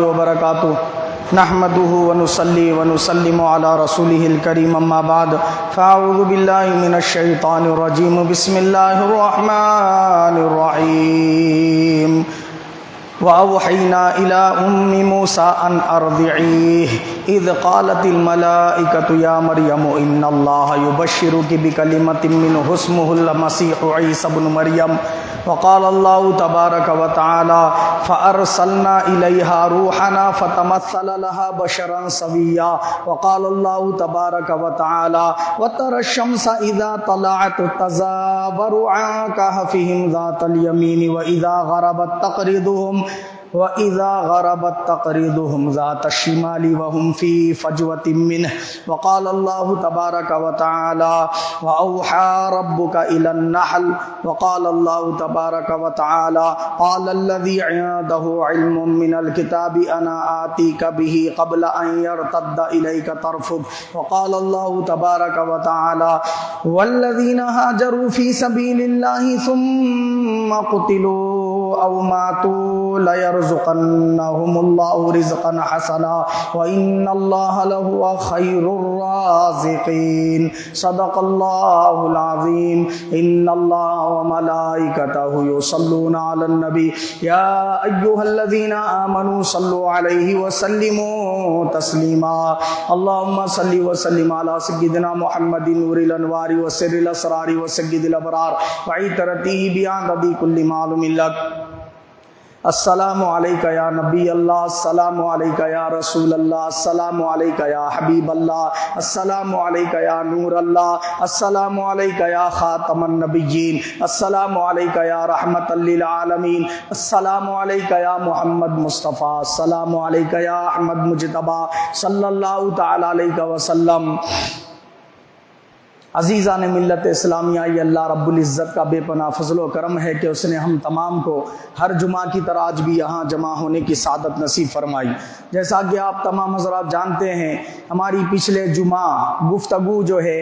وبرکاتہ نحمده ونصلي ونسلم على رسوله الكريم اما بعد فاعوذ بالله من الشيطان الرجيم بسم الله الرحمن الرحيم وأوحينا إلى أم موسى أن أرضعيه إذ قالت الملائكة يا مريم إن الله يبشرك بكلمة منه اسمه المسيح عيسى بن مريم وقال الله تبارك وتعالى فأرسلنا إليها روحنا فتمثل لها بشرا سويا وقال الله تبارك وتعالى وترى الشمس إذا طلعت تزاور عن كهفهم ذات اليمين وإذا غربت تقرضهم ذات الشمال وهم في فجوة منه وقال الله تبارك وتعالى وأوحى ربك إلى النحل وقال الله تبارك وتعالى قال الذي عنده علم من الكتاب أنا آتيك به قبل أن يرتد إليك طرفك وقال الله تبارك وتعالى والذين هاجروا في سبيل الله ثم قتلوا أو ماتوا ليرزقنهم الله رزقا حسنا وإن الله لهو خير الرازقين صدق الله العظيم إن الله وملائكته يصلون على النبي يا أيها الذين آمنوا صلوا عليه وسلموا تسليما اللهم صل وسلم على سيدنا محمد نور الأنوار وسر الأسرار وسيد الأبرار وعترته بعدد كل معلوم لك السلام علیکہ یا نبی اللہ السلام علیکہ یا رسول اللہ السلام علیکہ یا حبیب اللہ السلام علیکہ یا نور اللہ السلام علیکہ یا خاتم النبیین السلام علیکہ یا رحمت للعالمین السلام علیکہ یا محمد مصطفیٰ السلام علیکہ یا احمد مجتبیٰ صلی اللہ تعالی علیہ وسلم۔ عزیزان ملت اسلامیہ، یہ اللہ رب العزت کا بے پناہ فضل و کرم ہے کہ اس نے ہم تمام کو ہر جمعہ کی طرح آج بھی یہاں جمع ہونے کی سعادت نصیب فرمائی۔ جیسا کہ آپ تمام حضرات جانتے ہیں، ہماری پچھلے جمعہ گفتگو جو ہے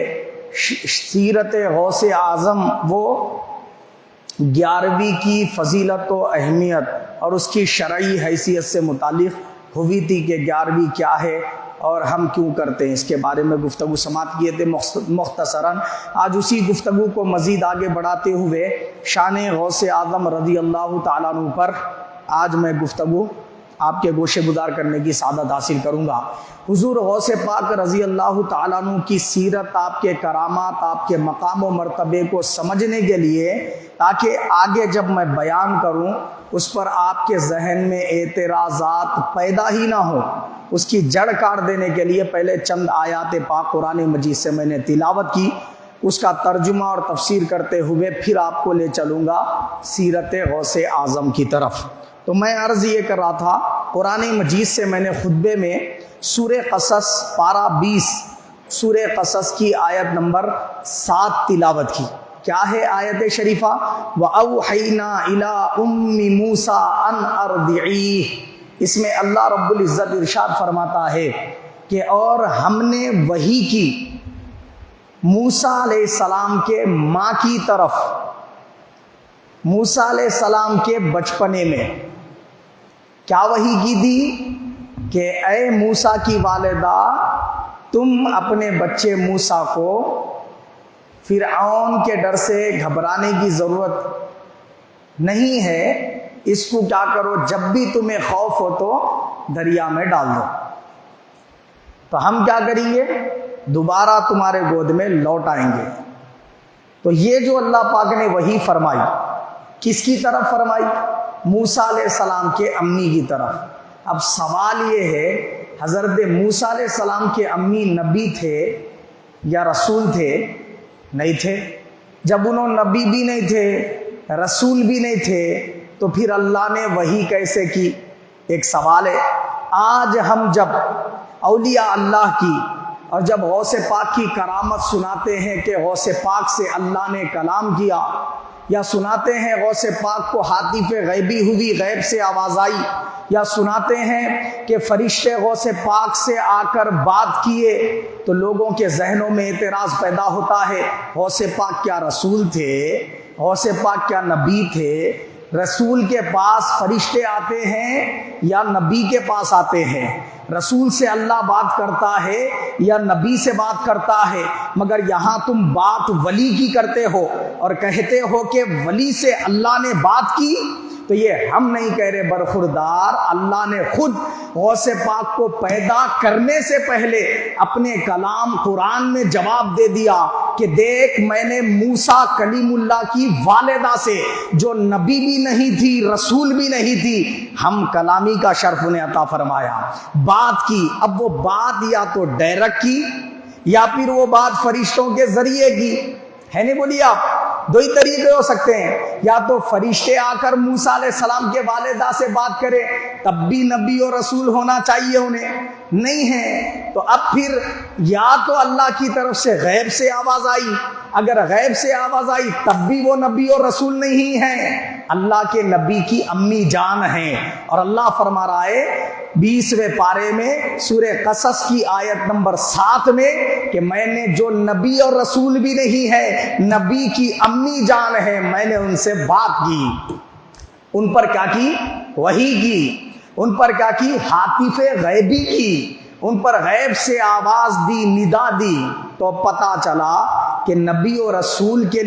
سیرت غوث اعظم وہ 11ویں کی فضیلت و اہمیت اور اس کی شرعی حیثیت سے متعلق ہوئی تھی کہ 11ویں کیا ہے اور ہم کیوں کرتے ہیں، اس کے بارے میں گفتگو سماعت کیے تھے مختصراً۔ آج اسی گفتگو کو مزید آگے بڑھاتے ہوئے شان غوث اعظم رضی اللہ تعالیٰ عنہ پر آج میں گفتگو آپ کے گوشے گزار کرنے کی سعادت حاصل کروں گا۔ حضور غوث پاک رضی اللہ تعالیٰ عنہ کی سیرت، آپ کے کرامات، آپ کے مقام و مرتبے کو سمجھنے کے لیے، تاکہ آگے جب میں بیان کروں اس پر آپ کے ذہن میں اعتراضات پیدا ہی نہ ہو، اس کی جڑ کاٹ دینے کے لیے پہلے چند آیات پاک قرآن مجید سے میں نے تلاوت کی، اس کا ترجمہ اور تفسیر کرتے ہوئے پھر آپ کو لے چلوں گا سیرت غوث اعظم کی طرف۔ تو میں عرض یہ کر رہا تھا، قرآن مجید سے میں نے خطبے میں سورہ قصص پارہ 20 سورہ قصص کی آیت نمبر 7 تلاوت کی۔ کیا ہے آیت شریفہ؟ وَأَوْحَيْنَا إِلَىٰ أُمِّ مُوسَىٰ أَنْ أَرْضِعِيهِ۔ اس میں اللہ رب العزت ارشاد فرماتا ہے کہ اور ہم نے وحی کی موسیٰ علیہ السلام کے ماں کی طرف، موسیٰ علیہ السلام کے بچپنے میں کیا وحی کی تھی کہ اے موسیٰ کی والدہ، تم اپنے بچے موسیٰ کو فرعون کے ڈر سے گھبرانے کی ضرورت نہیں ہے، اس کو کیا کرو، جب بھی تمہیں خوف ہو تو دریا میں ڈال دو، تو ہم کیا کریں گے، دوبارہ تمہارے گود میں لوٹ آئیں گے۔ تو یہ جو اللہ پاک نے وحی فرمائی، کس کی طرف فرمائی؟ موسیٰ علیہ السلام کے امی کی طرف۔ اب سوال یہ ہے، حضرت موسیٰ علیہ السلام کے امی نبی تھے یا رسول تھے؟ نہیں تھے۔ جب انہوں نبی بھی نہیں تھے، رسول بھی نہیں تھے، تو پھر اللہ نے وحی کیسے کی؟ ایک سوال ہے۔ آج ہم جب اولیاء اللہ کی اور جب غوث پاک کی کرامت سناتے ہیں کہ غوث پاک سے اللہ نے کلام کیا، یا سناتے ہیں غوث پاک کو حاطف غیبی ہوئی، غیب سے آواز آئی، یا سناتے ہیں کہ فرشتے غوث پاک سے آ کر بات کیے، تو لوگوں کے ذہنوں میں اعتراض پیدا ہوتا ہے، غوث پاک کیا رسول تھے؟ غوث پاک کیا نبی تھے؟ رسول کے پاس فرشتے آتے ہیں یا نبی کے پاس آتے ہیں؟ رسول سے اللہ بات کرتا ہے یا نبی سے بات کرتا ہے؟ مگر یہاں تم بات ولی کی کرتے ہو اور کہتے ہو کہ ولی سے اللہ نے بات کی، تو یہ ہم نہیں کہہ رہے برخوردار، اللہ نے خود غوث پاک کو پیدا کرنے سے پہلے اپنے کلام قرآن میں جواب دے دیا کہ دیکھ میں نے موسیٰ کلیم اللہ کی والدہ سے، جو نبی بھی نہیں تھی رسول بھی نہیں تھی، ہم کلامی کا شرف انہیں عطا فرمایا، بات کی۔ اب وہ بات یا تو ڈائریکٹ کی یا پھر وہ بات فرشتوں کے ذریعے کی، ہے نہیں بولیے آپ؟ دو ہی طریقے ہو سکتے ہیں، یا تو فرشتے آ کر موسیٰ علیہ السلام کے والدہ سے بات کرے، تب بھی نبی اور رسول ہونا چاہیے انہیں، نہیں ہے تو اب پھر یا تو اللہ کی طرف سے غیب سے آواز آئی، اگر غیب سے آواز آئی تب بھی وہ نبی اور رسول نہیں ہیں، اللہ کے نبی کی امی جان ہیں۔ اور اللہ فرما رہا ہے 20ویں پارے میں سورہ قصص کی آیت نمبر 7 میں کہ میں نے جو نبی اور رسول بھی نہیں ہے، نبی کی امی جان ہے، میں نے ان سے بات کی۔ ان پر کیا کی؟ وحی کی۔ ان پر کیا کی؟ ہاتف غیبی کی۔ ان پر غیب سے آواز دی، ندا دی، تو پتہ چلا کہ نبی اور رسول کے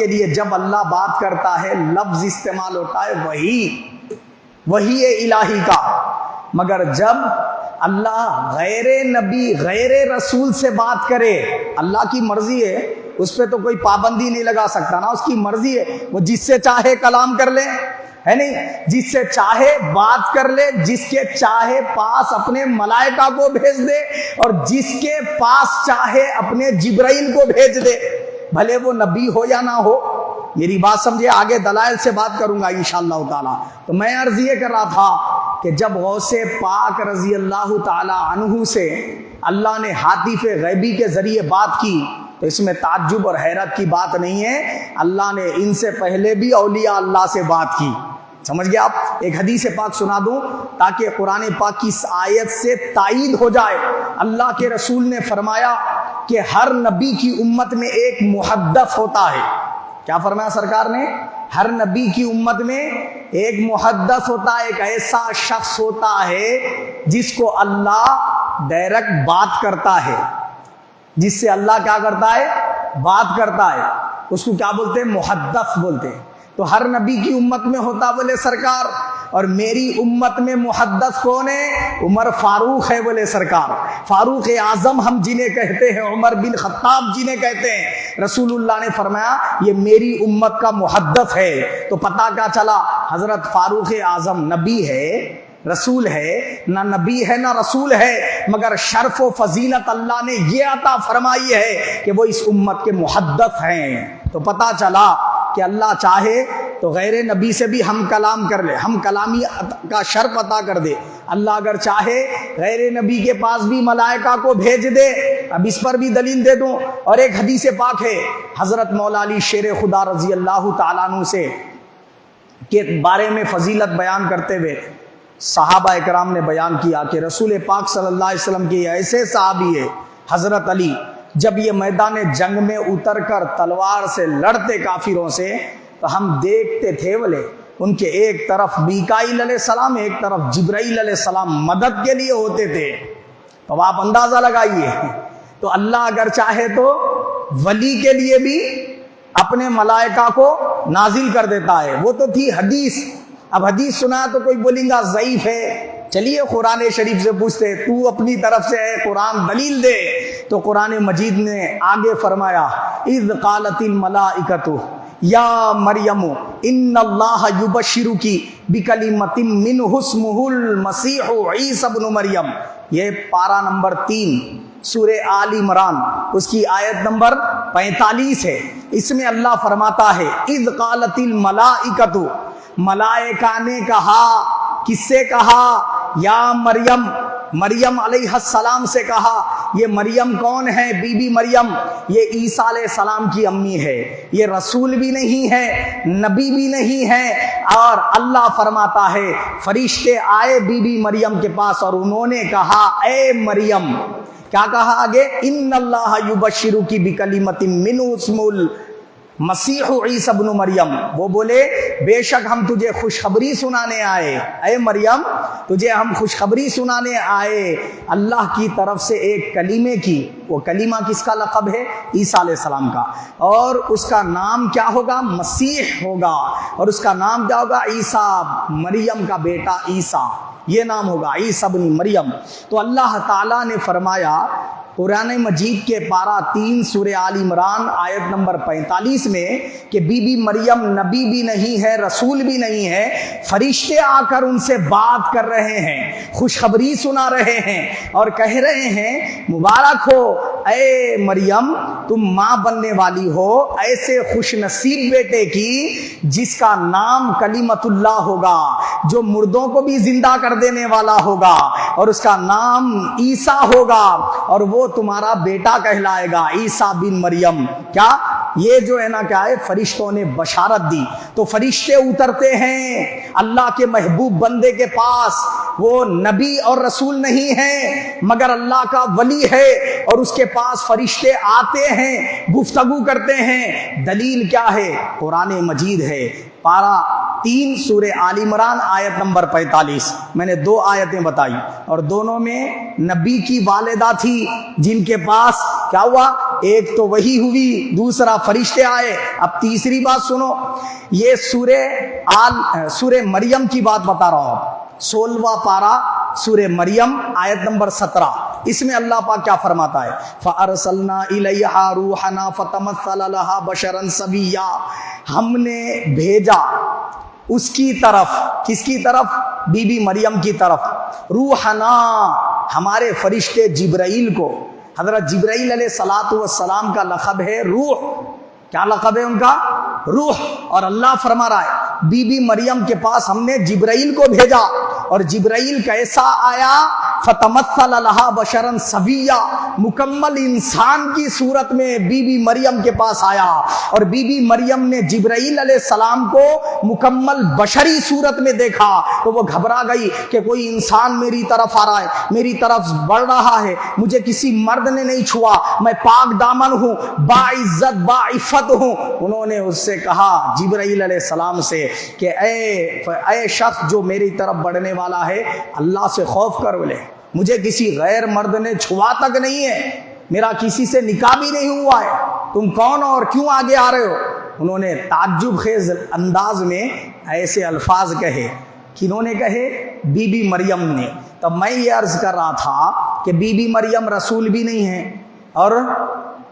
لیے جب اللہ بات کرتا ہے لفظ استعمال ہوتا ہے وحی الہی کا، مگر جب اللہ غیر نبی غیر رسول سے بات کرے، اللہ کی مرضی ہے، اس پہ تو کوئی پابندی نہیں لگا سکتا نا، اس کی مرضی ہے، وہ جس سے چاہے کلام کر لے، ہے نہیں، جس سے چاہے بات کر لے، جس کے چاہے پاس اپنے ملائکہ کو بھیج دے اور جس کے پاس چاہے اپنے جبرائیل کو بھیج دے، بھلے وہ نبی ہو یا نہ ہو۔ میری بات سمجھے، آگے دلائل سے بات کروں گا انشاءاللہ تعالی۔ تو میں عرض یہ کر رہا تھا کہ جب غوث پاک رضی اللہ تعالی عنہ سے اللہ نے ہاتف غیبی کے ذریعے بات کی تو اس میں تعجب اور حیرت کی بات نہیں ہے، اللہ نے ان سے پہلے بھی اولیاء اللہ سے بات کی۔ سمجھ گئے آپ؟ ایک حدیث پاک سنا دوں تاکہ قرآن پاک کی اس آیت سے تائید ہو جائے۔ اللہ کے رسول نے فرمایا کہ ہر نبی کی امت میں ایک محدث ہوتا ہے۔ کیا فرمایا سرکار نے؟ ہر نبی کی امت میں ایک محدث ہوتا ہے، ایک ایسا شخص ہوتا ہے جس کو اللہ ڈائریکٹ بات کرتا ہے، جس سے اللہ کیا کرتا ہے؟ بات کرتا ہے، اس کو کیا بولتے ہیں؟ محدث بولتے ہیں۔ تو ہر نبی کی امت میں ہوتا بولے سرکار، اور میری امت میں محدث کون ہے؟ عمر فاروق ہے بولے سرکار، فاروق اعظم ہم جنہیں کہتے ہیں، عمر بن خطاب جنہیں کہتے ہیں۔ رسول اللہ نے فرمایا یہ میری امت کا محدث ہے۔ تو پتہ کیا چلا؟ حضرت فاروق اعظم نبی ہے، رسول ہے؟ نہ نبی ہے نہ رسول ہے، مگر شرف و فضیلت اللہ نے یہ عطا فرمائی ہے کہ وہ اس امت کے محدث ہیں۔ تو پتہ چلا کہ اللہ چاہے تو غیر نبی سے بھی ہم کلام کر لے، ہم کلامی کا شرف عطا کر دے۔ اللہ اگر چاہے غیر نبی کے پاس بھی ملائکہ کو بھیج دے۔ اب اس پر بھی دلیل دے دوں، اور ایک حدیث پاک ہے حضرت مولا علی شیر خدا رضی اللہ تعالیٰ عنہ سے کے بارے میں فضیلت بیان کرتے ہوئے صحابہ اکرام نے بیان کیا کہ رسول پاک صلی اللہ علیہ وسلم کے ایسے صحابی ہے حضرت علی، جب یہ میدان جنگ میں اتر کر تلوار سے لڑتے کافروں سے تو ہم دیکھتے تھے بولے ان کے ایک طرف میکائیل علیہ السلام، ایک طرف جبرائیل علیہ السلام مدد کے لیے ہوتے تھے۔ تو آپ اندازہ لگائیے، تو اللہ اگر چاہے تو ولی کے لیے بھی اپنے ملائکہ کو نازل کر دیتا ہے۔ وہ تو تھی حدیث، اب حدیث سنا تو کوئی بولیں گا ضعیف ہے، چلیے قرآن شریف سے پوچھتے، تو اپنی طرف سے ہے قرآن دلیل دے۔ تو قرآن مجید نے آگے فرمایا اذ قالت الملائکۃ یا مریم ان اللہ یبشرکی بکلمۃ منہ اسمہ المسیح عیسی ابن مریم، یہ پارہ نمبر 3 سورہ آل عمران، اس کی آیت نمبر 45 ہے۔ اس میں اللہ فرماتا ہے اذ قالت الملائکۃ، ملائکہ نے کہا، کس سے کہا؟ یا مریم، مریم علیہ السلام سے کہا۔ یہ مریم کون ہے؟ بی بی مریم، یہ عیسیٰ علیہ السلام کی امی ہے، یہ رسول بھی نہیں ہے، نبی بھی نہیں ہے۔ اور اللہ فرماتا ہے فرشتے آئے بی بی مریم کے پاس اور انہوں نے کہا اے مریم، کیا کہا آگے؟ ان اللہ یبشرکی بکلمۃ منہ اسمہ مسیح عیسی ابن مریم، وہ بولے بے شک ہم تجھے خوشخبری سنانے آئے، اے مریم تجھے ہم خوشخبری سنانے آئے اللہ کی طرف سے ایک کلیمے کی۔ وہ کلیمہ کس کا لقب ہے؟ عیسیٰ علیہ السلام کا، اور اس کا نام کیا ہوگا؟ مسیح ہوگا، اور اس کا نام کیا ہوگا؟ عیسیٰ، مریم کا بیٹا عیسیٰ، یہ نام ہوگا عیسیٰ ابن مریم۔ تو اللہ تعالیٰ نے فرمایا قرآن مجید کے پارہ 3 سورہ آل عمران آیت نمبر 45 میں کہ بی بی مریم نبی بھی نہیں ہے، رسول بھی نہیں ہے، فرشتے آ کر ان سے بات کر رہے ہیں، خوشخبری سنا رہے ہیں اور کہہ رہے ہیں مبارک ہو اے مریم، تم ماں بننے والی ہو ایسے خوش نصیب بیٹے کی جس کا نام کلیمت اللہ ہوگا، جو مردوں کو بھی زندہ کر دینے والا ہوگا، اور اس کا نام عیسیٰ ہوگا، اور وہ تمہارا بیٹا کہلائے گا، عیسیٰ بن مریم۔ کیا یہ جو ہے نا کیا ہے، فرشتوں نے بشارت دی۔ تو فرشتے اترتے ہیں اللہ کے محبوب بندے کے پاس، وہ نبی اور رسول نہیں ہے مگر اللہ کا ولی ہے، اور اس کے پاس فرشتے آتے ہیں، گفتگو کرتے ہیں۔ دلیل کیا ہے؟ قرآن مجید ہے، پارہ 3 سورہ آل عمران آیت نمبر 45۔ میں نے 2 آیتیں بتائی، اور دونوں میں نبی کی والدہ تھی جن کے پاس کیا ہوا؟ ایک تو وہی ہوئی، دوسرا فرشتے آئے۔ اب تیسری بات سنو، یہ سورہ مریم کی بات بتا رہا ہوں، 16واں پارہ سورہ مریم آیت نمبر 17۔ اس میں اللہ پاک کیا فرماتا ہے؟ فَأَرْسَلْنَا إِلَيْهَا رُوحَنَا فَتَمَثَّلَ لَهَا بَشَرًا سَوِيًّا، ہم نے بھیجا اس کی طرف، کس کی طرف؟ بی بی مریم کی طرف، روحنا، ہمارے فرشتے جبرائیل کو۔ حضرت جبرائیل علیہ الصلاۃ والسلام کا لقب ہے روح۔ کیا لقب ہے ان کا؟ روح۔ اور اللہ فرما رہا ہے بی بی مریم کے پاس ہم نے جبرائیل کو بھیجا، اور جبرائیل کیسا آیا؟ فتمثل لہا بشرا سویا، مکمل انسان کی صورت میں بی بی مریم کے پاس آیا، اور بی بی مریم نے جبرائیل علیہ السلام کو مکمل بشری صورت میں دیکھا تو وہ گھبرا گئی کہ کوئی انسان میری طرف آ رہا ہے، میری طرف بڑھ رہا ہے، مجھے کسی مرد نے نہیں چھوا، میں پاک دامن ہوں، باعزت باعفت ہوں۔ انہوں نے اس سے کہا جبرائیل علیہ السلام سے کہ اے شخص جو میری طرف بڑھنے والا ہے، اللہ سے خوف کر لے، مجھے کسی غیر مرد نے چھوا تک نہیں ہے، میرا کسی سے نکاح بھی نہیں ہوا ہے، تم کون اور کیوں آگے آ رہے ہو؟ انہوں نے تعجب خیز انداز میں ایسے الفاظ کہے۔ کنہوں نے کہے؟ بی بی مریم نے۔ تب میں یہ عرض کر رہا تھا کہ بی بی مریم رسول بھی نہیں ہے اور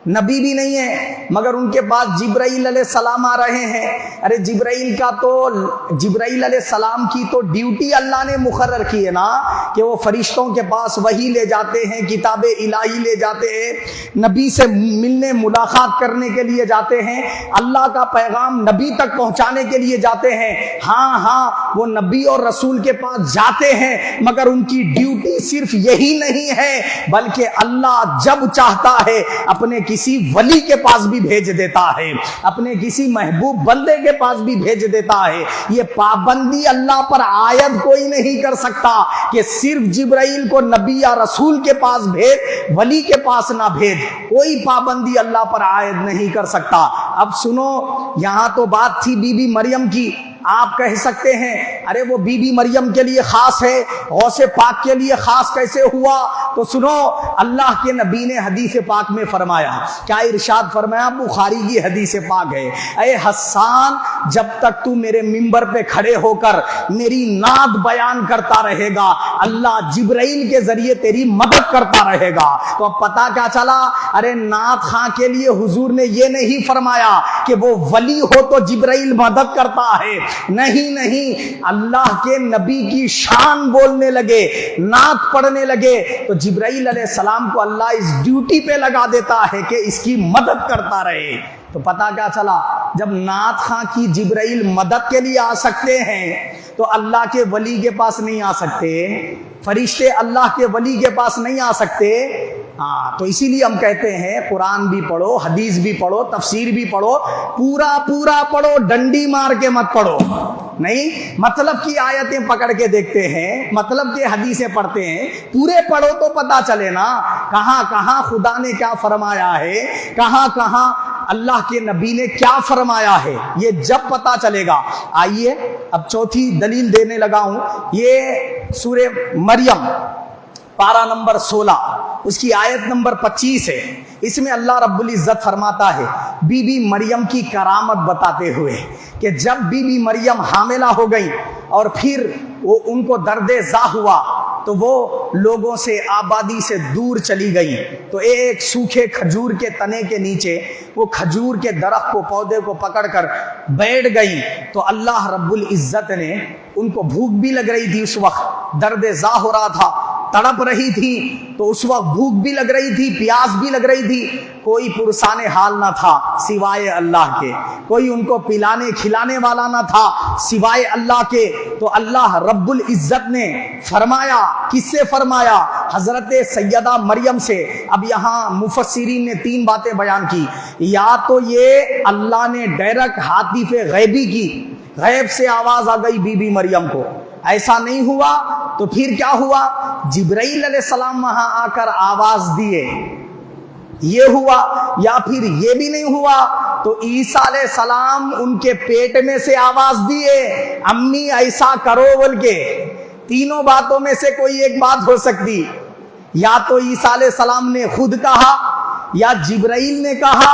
نبی بھی نہیں ہے، مگر ان کے پاس جبرائیل علیہ السلام آ رہے ہیں۔ ارے جبرائیل علیہ السلام کی تو ڈیوٹی اللہ نے مقرر کی ہے نا کہ وہ فرشتوں کے پاس وحی لے جاتے ہیں، کتاب الہی لے جاتے ہیں، نبی سے ملنے ملاقات کرنے کے لیے جاتے ہیں، اللہ کا پیغام نبی تک پہنچانے کے لیے جاتے ہیں۔ ہاں وہ نبی اور رسول کے پاس جاتے ہیں، مگر ان کی ڈیوٹی صرف یہی نہیں ہے، بلکہ اللہ جب چاہتا ہے اپنے کسی ولی کے پاس بھی بھیج دیتا ہے، اپنے کسی محبوب بندے کے پاس بھی بھیج دیتا ہے۔ یہ پابندی اللہ پر عائد کوئی نہیں کر سکتا کہ صرف جبرائیل کو نبی یا رسول کے پاس بھیج، ولی کے پاس نہ بھیج، کوئی پابندی اللہ پر عائد نہیں کر سکتا۔ اب سنو، یہاں تو بات تھی بی بی مریم کی۔ آپ کہہ سکتے ہیں ارے وہ بی بی مریم کے لیے خاص ہے، غوث پاک کے لیے خاص کیسے ہوا؟ تو سنو، اللہ کے نبی نے حدیث پاک میں فرمایا، کیا ارشاد فرمایا؟ بخاری کی حدیث پاک ہے، اے حسان جب تک تو میرے منبر پہ کھڑے ہو کر میری نعت بیان کرتا رہے گا، اللہ جبرائیل کے ذریعے تیری مدد کرتا رہے گا۔ تو اب پتا کیا چلا؟ ارے نعت خاں کے لیے حضور نے یہ نہیں فرمایا کہ وہ ولی ہو تو جبرائیل مدد کرتا ہے، نہیں، اللہ کے نبی کی شان بولنے لگے، نعت پڑھنے لگے تو جبرائیل علیہ السلام کو اللہ اس ڈیوٹی پہ لگا دیتا ہے کہ اس کی مدد کرتا رہے۔ تو پتا کیا چلا؟ جب نعت خاں کی جبرائیل مدد کے لیے آ سکتے ہیں تو اللہ کے ولی کے پاس نہیں آ سکتے، فرشتے اللہ کے ولی کے پاس نہیں آ سکتے۔ تو اسی لیے ہم کہتے ہیں قرآن بھی پڑھو، حدیث بھی پڑھو، تفسیر بھی پڑھو، پورا پڑھو، ڈنڈی مار کے مت پڑھو۔ نہیں، مطلب کی آیتیں پکڑ کے دیکھتے ہیں، مطلب کی حدیثیں پڑھتے ہیں، پورے پڑھو تو پتا چلے نا کہاں کہاں خدا نے کیا فرمایا ہے، کہاں کہاں اللہ کے نبی نے کیا فرمایا ہے یہ جب پتا چلے گا۔ آئیے اب چوتھی دلیل دینے لگا ہوں۔ یہ سورہ مریم پارہ نمبر 16 اس کی آیت نمبر 25 ہے۔ اس میں اللہ رب العزت فرماتا ہے بی بی مریم کی کرامت بتاتے ہوئے کہ جب بی بی مریم حاملہ ہو گئی اور پھر وہ ان کو درد زا ہوا تو وہ لوگوں سے آبادی سے دور چلی گئی، تو ایک سوکھے کھجور کے تنے کے نیچے وہ کھجور کے درخت کو پودے کو پکڑ کر بیٹھ گئی، تو اللہ رب العزت نے ان کو بھوک بھی لگ رہی تھی، اس وقت درد زا ہو رہا تھا، تڑپ رہی تھی، تو اس وقت بھوک بھی لگ رہی تھی، پیاس بھی لگ رہی تھی، کوئی پرسان حال نہ تھا سوائے اللہ کے، کوئی ان کو پلانے کھلانے والا نہ تھا سوائے اللہ کے۔ تو اللہ رب العزت نے فرمایا، کس سے فرمایا؟ حضرت سیدہ مریم سے۔ اب یہاں مفسرین نے 3 باتیں بیان کی، یا تو یہ اللہ نے ڈائریکٹ حاطف غیبی کی، غیب سے آواز آ گئی بی بی مریم کو، ایسا نہیں ہوا تو پھر کیا ہوا؟ جبرائیل علیہ السلام وہاں آ کر آواز دیے، یہ ہوا، یا پھر یہ بھی نہیں ہوا تو عیسیٰ علیہ السلام ان کے پیٹ میں سے آواز دیے امی ایسا کرو بول کے۔ تینوں باتوں میں سے کوئی ایک بات ہو سکتی، یا تو عیسیٰ علیہ السلام نے خود کہا، یا جبرائیل نے کہا،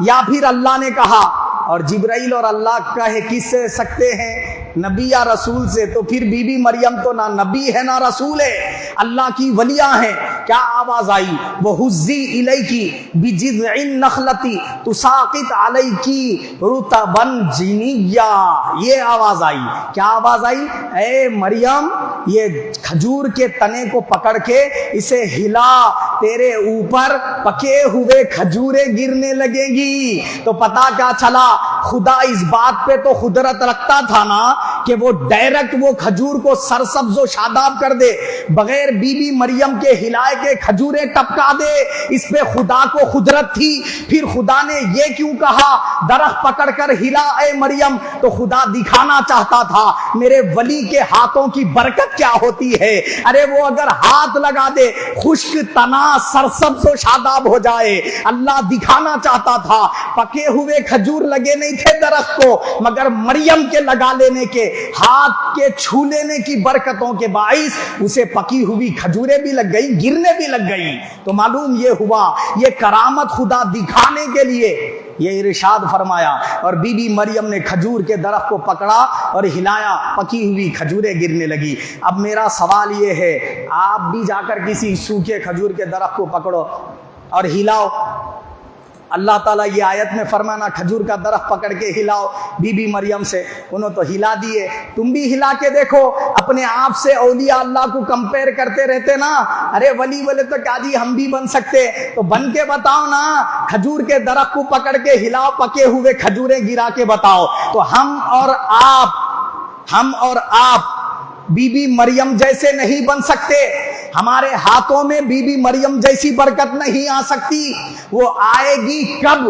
یا پھر اللہ نے کہا۔ اور جبرائیل اور اللہ کہے کس سے سکتے ہیں؟ نبی یا رسول سے۔ تو پھر بی بی مریم تو نہ نبی ہے نہ رسول ہے، اللہ کی ولیاں ہیں۔ کیا آواز آئی؟ وَهُزِّي إِلَيْكِ بِجِذْعِ النَّخْلَةِ تُسَاقِطْ عَلَيْكِ رُطَبًا جِنِيًّا، یہ آواز آئی۔ کیا آواز آئی؟ اے مریم یہ کھجور کے تنے کو پکڑ کے اسے ہلا، تیرے اوپر پکے ہوئے کھجوریں گرنے لگیں گی۔ تو پتا کیا چلا؟ خدا اس بات پہ تو قدرت رکھتا تھا نا کہ وہ ڈائریکٹ وہ کھجور کو سرسبز و شاداب کر دے، بغیر بی بی مریم کے ہلائے کے کھجوریں ٹپکا دے، اس پہ خدا کو قدرت تھی۔ پھر خدا نے یہ کیوں کہا درخت پکڑ کر ہلا اے مریم؟ تو خدا دکھانا چاہتا تھا میرے ولی کے ہاتھوں کی برکت کیا ہوتی ہے۔ ارے وہ اگر ہاتھ لگا دے خشک تنا سرسبز و شاداب ہو جائے۔ اللہ دکھانا چاہتا تھا پکے ہوئے کھجور لگے نہیں تھے درخت کو، مگر مریم کے لگا لینے کے، ہاتھ کے چھو لینے کی برکتوں کے باعث اسے پکی ہوئی کھجوریں بھی لگ گئی، گرنے بھی لگ گئی۔ تو معلوم یہ ہوا یہ کرامت خدا دکھانے کے لیے یہ ارشاد فرمایا، اور بی بی مریم نے کھجور کے درخت کو پکڑا اور ہلایا، پکی ہوئی کھجوریں گرنے لگی۔ اب میرا سوال یہ ہے، آپ بھی جا کر کسی سوکھے کھجور کے درخت کو پکڑو اور ہلاؤ۔ اللہ تعالیٰ یہ آیت میں فرمانا کھجور کا درخت پکڑ کے ہلاؤ، بی بی مریم سے انہوں تو ہلا دیے۔ تم بھی ہلا کے دیکھو، اپنے آپ سے اولیاء اللہ کو کمپیر کرتے رہتے نا، ارے ولی بولے تو کیا جی ہم بھی بن سکتے، تو بن کے بتاؤ نا، کھجور کے درخت کو پکڑ کے ہلاؤ، پکے ہوئے کھجوریں گرا کے بتاؤ۔ تو ہم اور آپ بی بی مریم جیسے نہیں بن سکتے، ہمارے ہاتھوں میں بی بی مریم جیسی برکت نہیں آ سکتی۔ وہ آئے گی کب؟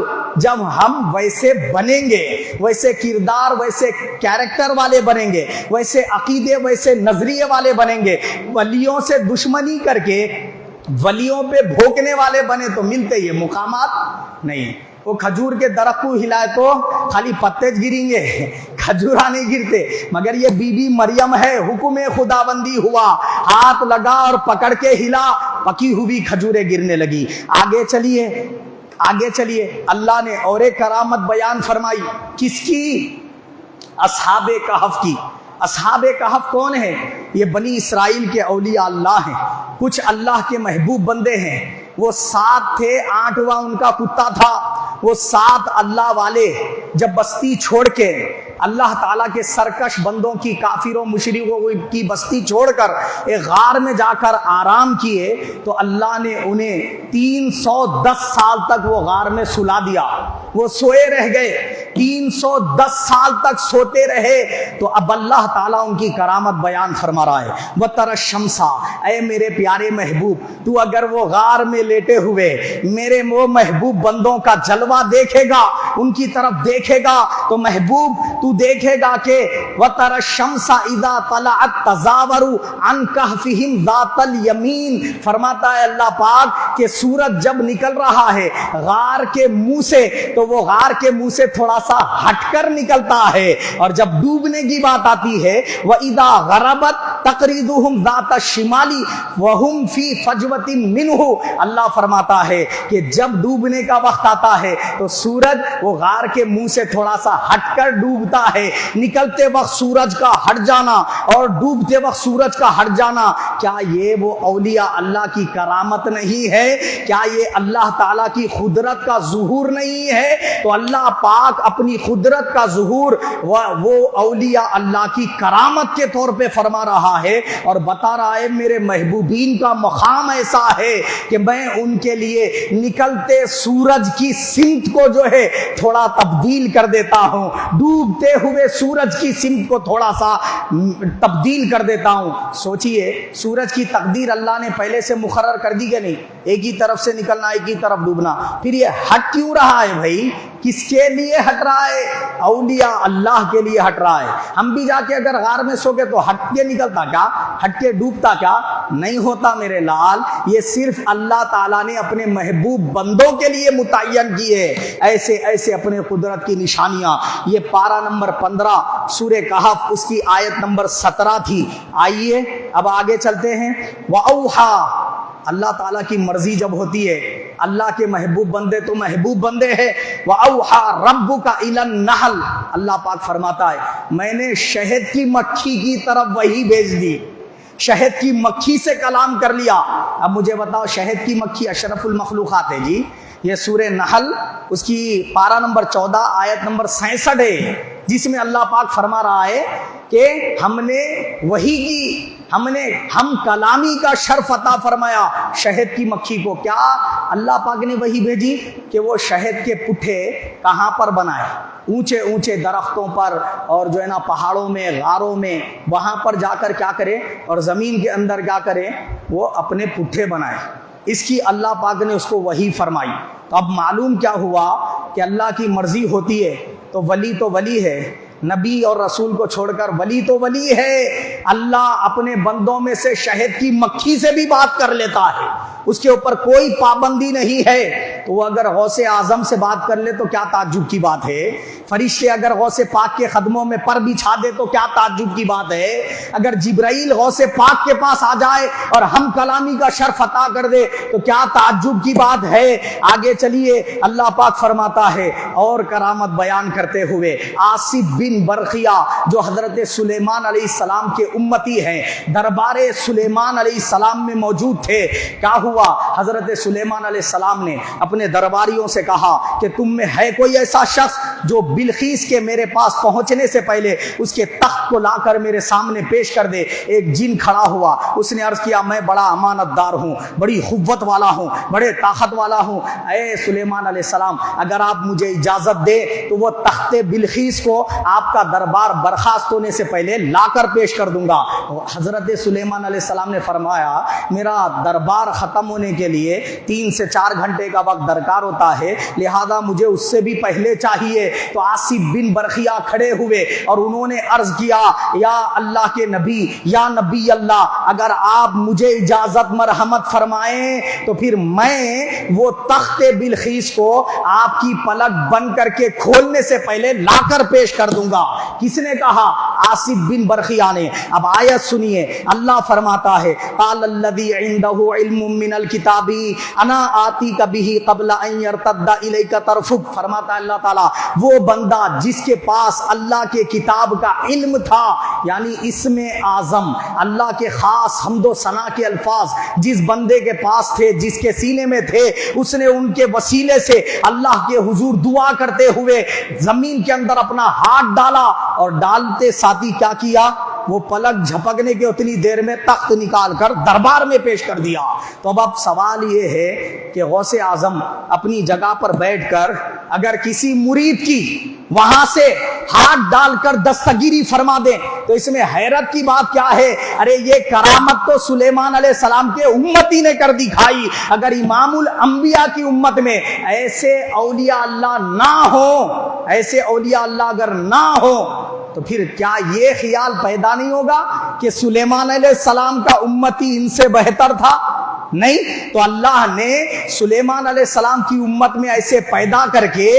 جب ہم ویسے بنیں گے، ویسے کردار ویسے کیریکٹر والے بنیں گے، ویسے عقیدے ویسے نظریے والے بنیں گے۔ ولیوں سے دشمنی کر کے ولیوں پہ بھوکنے والے بنے تو ملتے یہ مقامات نہیں۔ وہ کھجور کے درخت کو ہلائے تو خالی پتے گریں گے، کھجورا نہیں گرتے، مگر یہ بی بی مریم ہے، حکم خدا بندی ہوا، ہاتھ لگا اور پکڑ کے ہلا، پکی ہوئی کھجوریں گرنے لگی۔ آگے چلیے اللہ نے اور ایک کرامت بیان فرمائی، کس کی؟ اصحاب کہف کی۔ اصحاب کہف کون ہیں؟ یہ بنی اسرائیل کے اولیاء اللہ ہیں، کچھ اللہ کے محبوب بندے ہیں۔ وہ 7 تھے، 8واں ان کا کتا تھا۔ وہ 7 اللہ والے جب بستی چھوڑ کے اللہ تعالیٰ کے سرکش بندوں کی، کافروں مشرکوں کی بستی چھوڑ کر ایک غار میں جا کر آرام کیے، تو اللہ نے انہیں 310 سال تک وہ غار میں سلا دیا، وہ سوئے رہ گئے۔ 310 سال تک سوتے رہے تو اب اللہ تعالیٰ ان کی کرامت بیان فرما رہا ہے. وَتَرَى الشَّمْسَ، اے میرے پیارے محبوب، تو اگر وہ غار میں لیٹے ہوئے میرے وہ محبوب بندوں کا جلوہ دیکھے گا، ان کی طرف دیکھے گا تو محبوب تو دیکھے گا کہ وَتَرَى الشَّمْسَ إِذَا طَلَعَتْ تَزَاوَرُ عَنْ كَهْفِهِمْ ذَاتَ الْيَمِينِ. فرماتا ہے اللہ پاک کہ سورج جب نکل رہا ہے غار کے منہ سے تو وہ غار کے منہ سے تھوڑا سا ہٹ کر نکلتا ہے، اور جب ڈوبنے کی بات آتی ہے وَإِذَا غَرَبَتْ تَقْرِضُهُمْ ذَاتَ الشِّمَالِ وَهُمْ فِي فَجْوَةٍ مِّنْهُ. اللہ فرماتا ہے کہ جب ڈوبنے کا وقت آتا ہے تو سورج وہ غار کے منہ سے تھوڑا سا ہٹ کر ڈوبتا ہے. نکلتے وقت سورج کا ہٹ جانا اور ڈوبتے وقت سورج کا ہٹ جانا، کیا یہ وہ اولیاء اللہ کی کرامت نہیں ہے؟ کیا یہ اللہ تعالیٰ کی قدرت کا ظہور نہیں ہے؟ تو اللہ پاک اپنی قدرت کا ظہور وہ اولیاء اللہ کی کرامت کے طور پہ فرما رہا ہے اور بتا رہا ہے میرے محبوبین کا مقام ایسا ہے کہ میں ان کے لیے نکلتے سورج کی سمت کو جو ہے تھوڑا تبدیل کر دیتا ہوں، ڈوبتے ہوئے سورج کی سمت کو تھوڑا سا تبدیل کر دیتا ہوں. سوچئے سورج کی تقدیر اللہ نے پہلے سے مقرر کر دی کہ نہیں؟ ایک ہی طرف سے نکلنا، ایک ہی طرف ڈوبنا. پھر یہ ہٹ کیوں رہا ہے بھائی؟ کس کے لیے ہٹ رہا ہے؟ اولیاء اللہ کے لیے ہٹ رہا ہے. ہم بھی جا کے اگر غار میں سو گے تو ہٹ کے نکلتا کیا؟ ہٹ کے ڈوبتا کیا؟ نہیں ہوتا میرے لال. یہ صرف اللہ تعالیٰ نے اپنے محبوب بندوں کے لیے متعین کی ہے ایسے ایسے اپنے قدرت کی نشانیاں. یہ پارہ نمبر 15 سورہ کہف اس کی آیت نمبر 17 تھی. آئیے اب آگے چلتے ہیں. وَأَوْحَا، اللہ تعالیٰ کی مرضی جب ہوتی ہے، اللہ کے محبوب بندے تو محبوب بندے ہیں. وَأَوْحَا رَبُّكَ إِلَى النَّحْلِ، اللہ پاک فرماتا ہے میں نے شہد کی مکھی کی طرف وحی بھیج دی. شہد کی مکھی سے کلام کر لیا. اب مجھے بتاؤ شہد کی مکھی اشرف المخلوقات ہے جی. یہ سورہ نحل اس کی پارہ نمبر 14 آیت نمبر 66 ہے، جس میں اللہ پاک فرما رہا ہے کہ ہم نے وحی کی، ہم کلامی کا شرف عطا فرمایا شہد کی مکھی کو. کیا اللہ پاک نے وحی بھیجی کہ وہ شہد کے پٹھے کہاں پر بنائے؟ اونچے اونچے درختوں پر اور جو ہے نا پہاڑوں میں، غاروں میں، وہاں پر جا کر کیا کرے اور زمین کے اندر کیا کرے؟ وہ اپنے پٹھے بنائے. اس کی اللہ پاک نے اس کو وحی فرمائی. تو اب معلوم کیا ہوا کہ اللہ کی مرضی ہوتی ہے تو ولی ہے. نبی اور رسول کو چھوڑ کر ولی تو ولی ہے. اللہ اپنے بندوں میں سے شہد کی مکھی سے بھی بات کر لیتا ہے، اس کے اوپر کوئی پابندی نہیں ہے. تو وہ اگر غوث اعظم سے بات کر لے تو کیا تعجب کی بات ہے؟ فرشتے اگر غوث پاک کے قدموں میں پر بچھا دے تو کیا تعجب کی بات ہے؟ اگر جبرائیل غوث پاک کے پاس آ جائے اور ہم کلامی کا شرف عطا کر دے تو کیا تعجب کی بات ہے؟ آگے چلیے اللہ پاک فرماتا ہے اور کرامت بیان کرتے ہوئے، آصف بن برقیہ جو حضرت سلیمان علیہ السلام کے امتی ہیں، دربار سلیمان علیہ السلام میں موجود تھے. کیا ہوا؟ حضرت سلیمان علیہ السلام نے اپنے درباریوں سے کہا کہ تم میں ہے کوئی ایسا شخص جو بلقیس کے میرے پاس پہنچنے سے پہلے اس کے تخت کو لا کر میرے سامنے پیش کر دے. ایک جن کھڑا ہوا، اس نے عرض کیا میں بڑا امانت دار ہوں، بڑی قوت والا ہوں، بڑے طاقت والا ہوں. اے سلیمان علیہ السلام اگر آپ مجھے اجازت دے تو وہ تخت بلقیس کو آپ کا دربار برخاست ہونے سے پہلے لا کر پیش کر دوں گا. حضرت سلیمان علیہ السلام نے فرمایا میرا دربار ختم ہونے کے لیے 3 سے 4 گھنٹے کا وقت درکار ہوتا ہے، لہذا مجھے اس سے بھی پہلے چاہیے. تو آصف بن برقیہ کھڑے ہوئے اور انہوں نے عرض کیا یا اللہ کے نبی، یا نبی اللہ، اگر آپ مجھے اجازت مرحمت فرمائیں تو پھر میں وہ تخت بلقیس کو آپ کی پلک بند کر کے کھولنے سے پہلے لا کر پیش کر دوں گا. کس نے کہا؟ آصف بن برقیہ نے. اب آیت سنیے، اللہ فرماتا ہے قال الذی عنده علم من الکتاب انا آتیک به قبل ان یرتد الیک طرفک. فرماتا ہے اللہ تعالیٰ وہ بندہ جس کے پاس اللہ کے کتاب کا علم تھا، یعنی اسم اعظم، اللہ کے خاص حمد و ثنا کے الفاظ جس بندے کے پاس تھے، جس کے سینے میں تھے، اس نے ان کے وسیلے سے اللہ کے حضور دعا کرتے ہوئے زمین کے اندر اپنا ہاتھ ڈالا اور ڈالتے ساتھی کیا کیا؟ وہ پلک جھپکنے کے اتنی دیر میں تخت نکال کر دربار میں پیش کر دیا. تو اب سوال یہ ہے کہ غوث اعظم اپنی جگہ پر بیٹھ کر اگر کسی مرید کی وہاں سے ہاتھ ڈال کر دستگیری فرما دیں، تو اس میں حیرت کی بات کیا ہے؟ ارے یہ کرامت تو سلیمان علیہ السلام کے امتی نے کر دکھائی، اگر امام الانبیاء کی امت میں ایسے اولیاء اللہ نہ ہو، ایسے اولیاء اللہ اگر نہ ہو، تو پھر کیا یہ خیال پیدا نہیں ہوگا کہ سلیمان علیہ السلام کا امتی ان سے بہتر تھا؟ نہیں، تو اللہ نے سلیمان علیہ السلام کی امت میں ایسے پیدا کر کے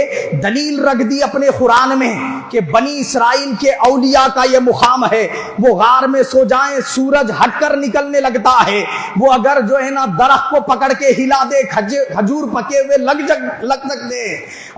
دلیل رکھ دی اپنے قرآن میں کہ بنی اسرائیل کے اولیاء کا یہ مقام ہے، وہ غار میں سو جائیں سورج ہٹ کر نکلنے لگتا ہے، وہ اگر جو ہے نا درخت کو پکڑ کے ہلا دے کھجور پکے ہوئے لگ سکتے،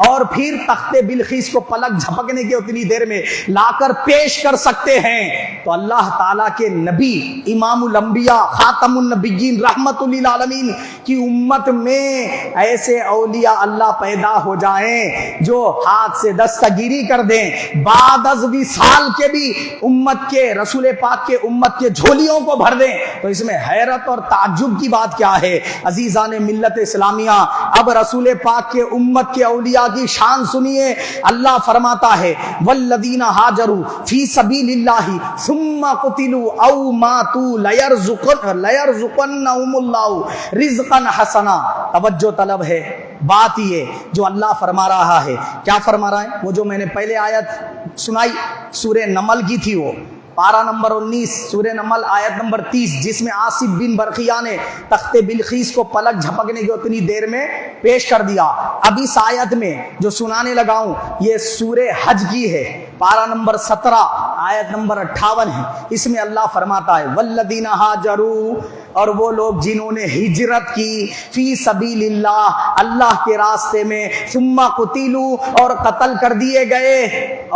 اور پھر تخت بلقیس کو پلک جھپکنے کے اتنی دیر میں لا کر پیش کر سکتے ہیں۔ تو اللہ تعالیٰ کے نبی امام الانبیاء خاتم النبیین رحمت للعالمین کی امت میں ایسے اولیاء اللہ پیدا ہو جائیں جو ہاتھ سے دستگیری کر دیں، بعد از وصال کے بھی امت کے رسول پاک کے امت کے جھولیوں کو بھر دیں، تو اس میں حیرت اور تعجب کی بات کیا ہے؟ عزیزان ملت اسلامیہ، اب رسول پاک کے امت کے اولیاء کی شان سنیے۔ اللہ فرماتا ہے والذین ہاجروا فی سبیل اللہ ثم قتلوا او ماتوا لیرزقنہم اللہ رزقا حسنا۔ توجہ طلب ہے بات یہ جو اللہ فرما رہا ہے، کیا فرما رہا ہے؟ وہ جو میں نے پہلے آیت سنائی سورہ نمل کی تھی، وہ پارہ نمبر 19 سورہ نمل آیت نمبر 30، جس میں آصف بن برقیہ نے تخت بلقیس کو پلک جھپکنے کی اتنی دیر میں پیش کر دیا۔ اب اس آیت میں جو سنانے لگا ہوں یہ سورہ حج کی ہے، پارہ نمبر 17 آیت نمبر 58 ہے۔ اس میں اللہ فرماتا ہے والذین ہاجروا، اور وہ لوگ جنہوں نے ہجرت کی فی سبیل اللہ، اللہ کے راستے میں، ثم قتلوا، اور قتل کر دیے گئے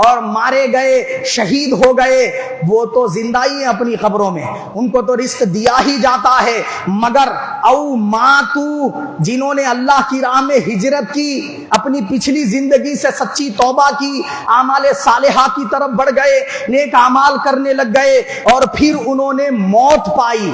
اور مارے گئے، شہید ہو گئے، وہ تو زندہ ہی ہیں اپنی قبروں میں، ان کو تو رزق دیا ہی جاتا ہے، مگر او ماتو، جنہوں نے اللہ کی راہ میں ہجرت کی، اپنی پچھلی زندگی سے سچی توبہ کی، اعمال صالحہ کی طرف بڑھ گئے، نیک اعمال کرنے لگ گئے، اور پھر انہوں نے موت پائی۔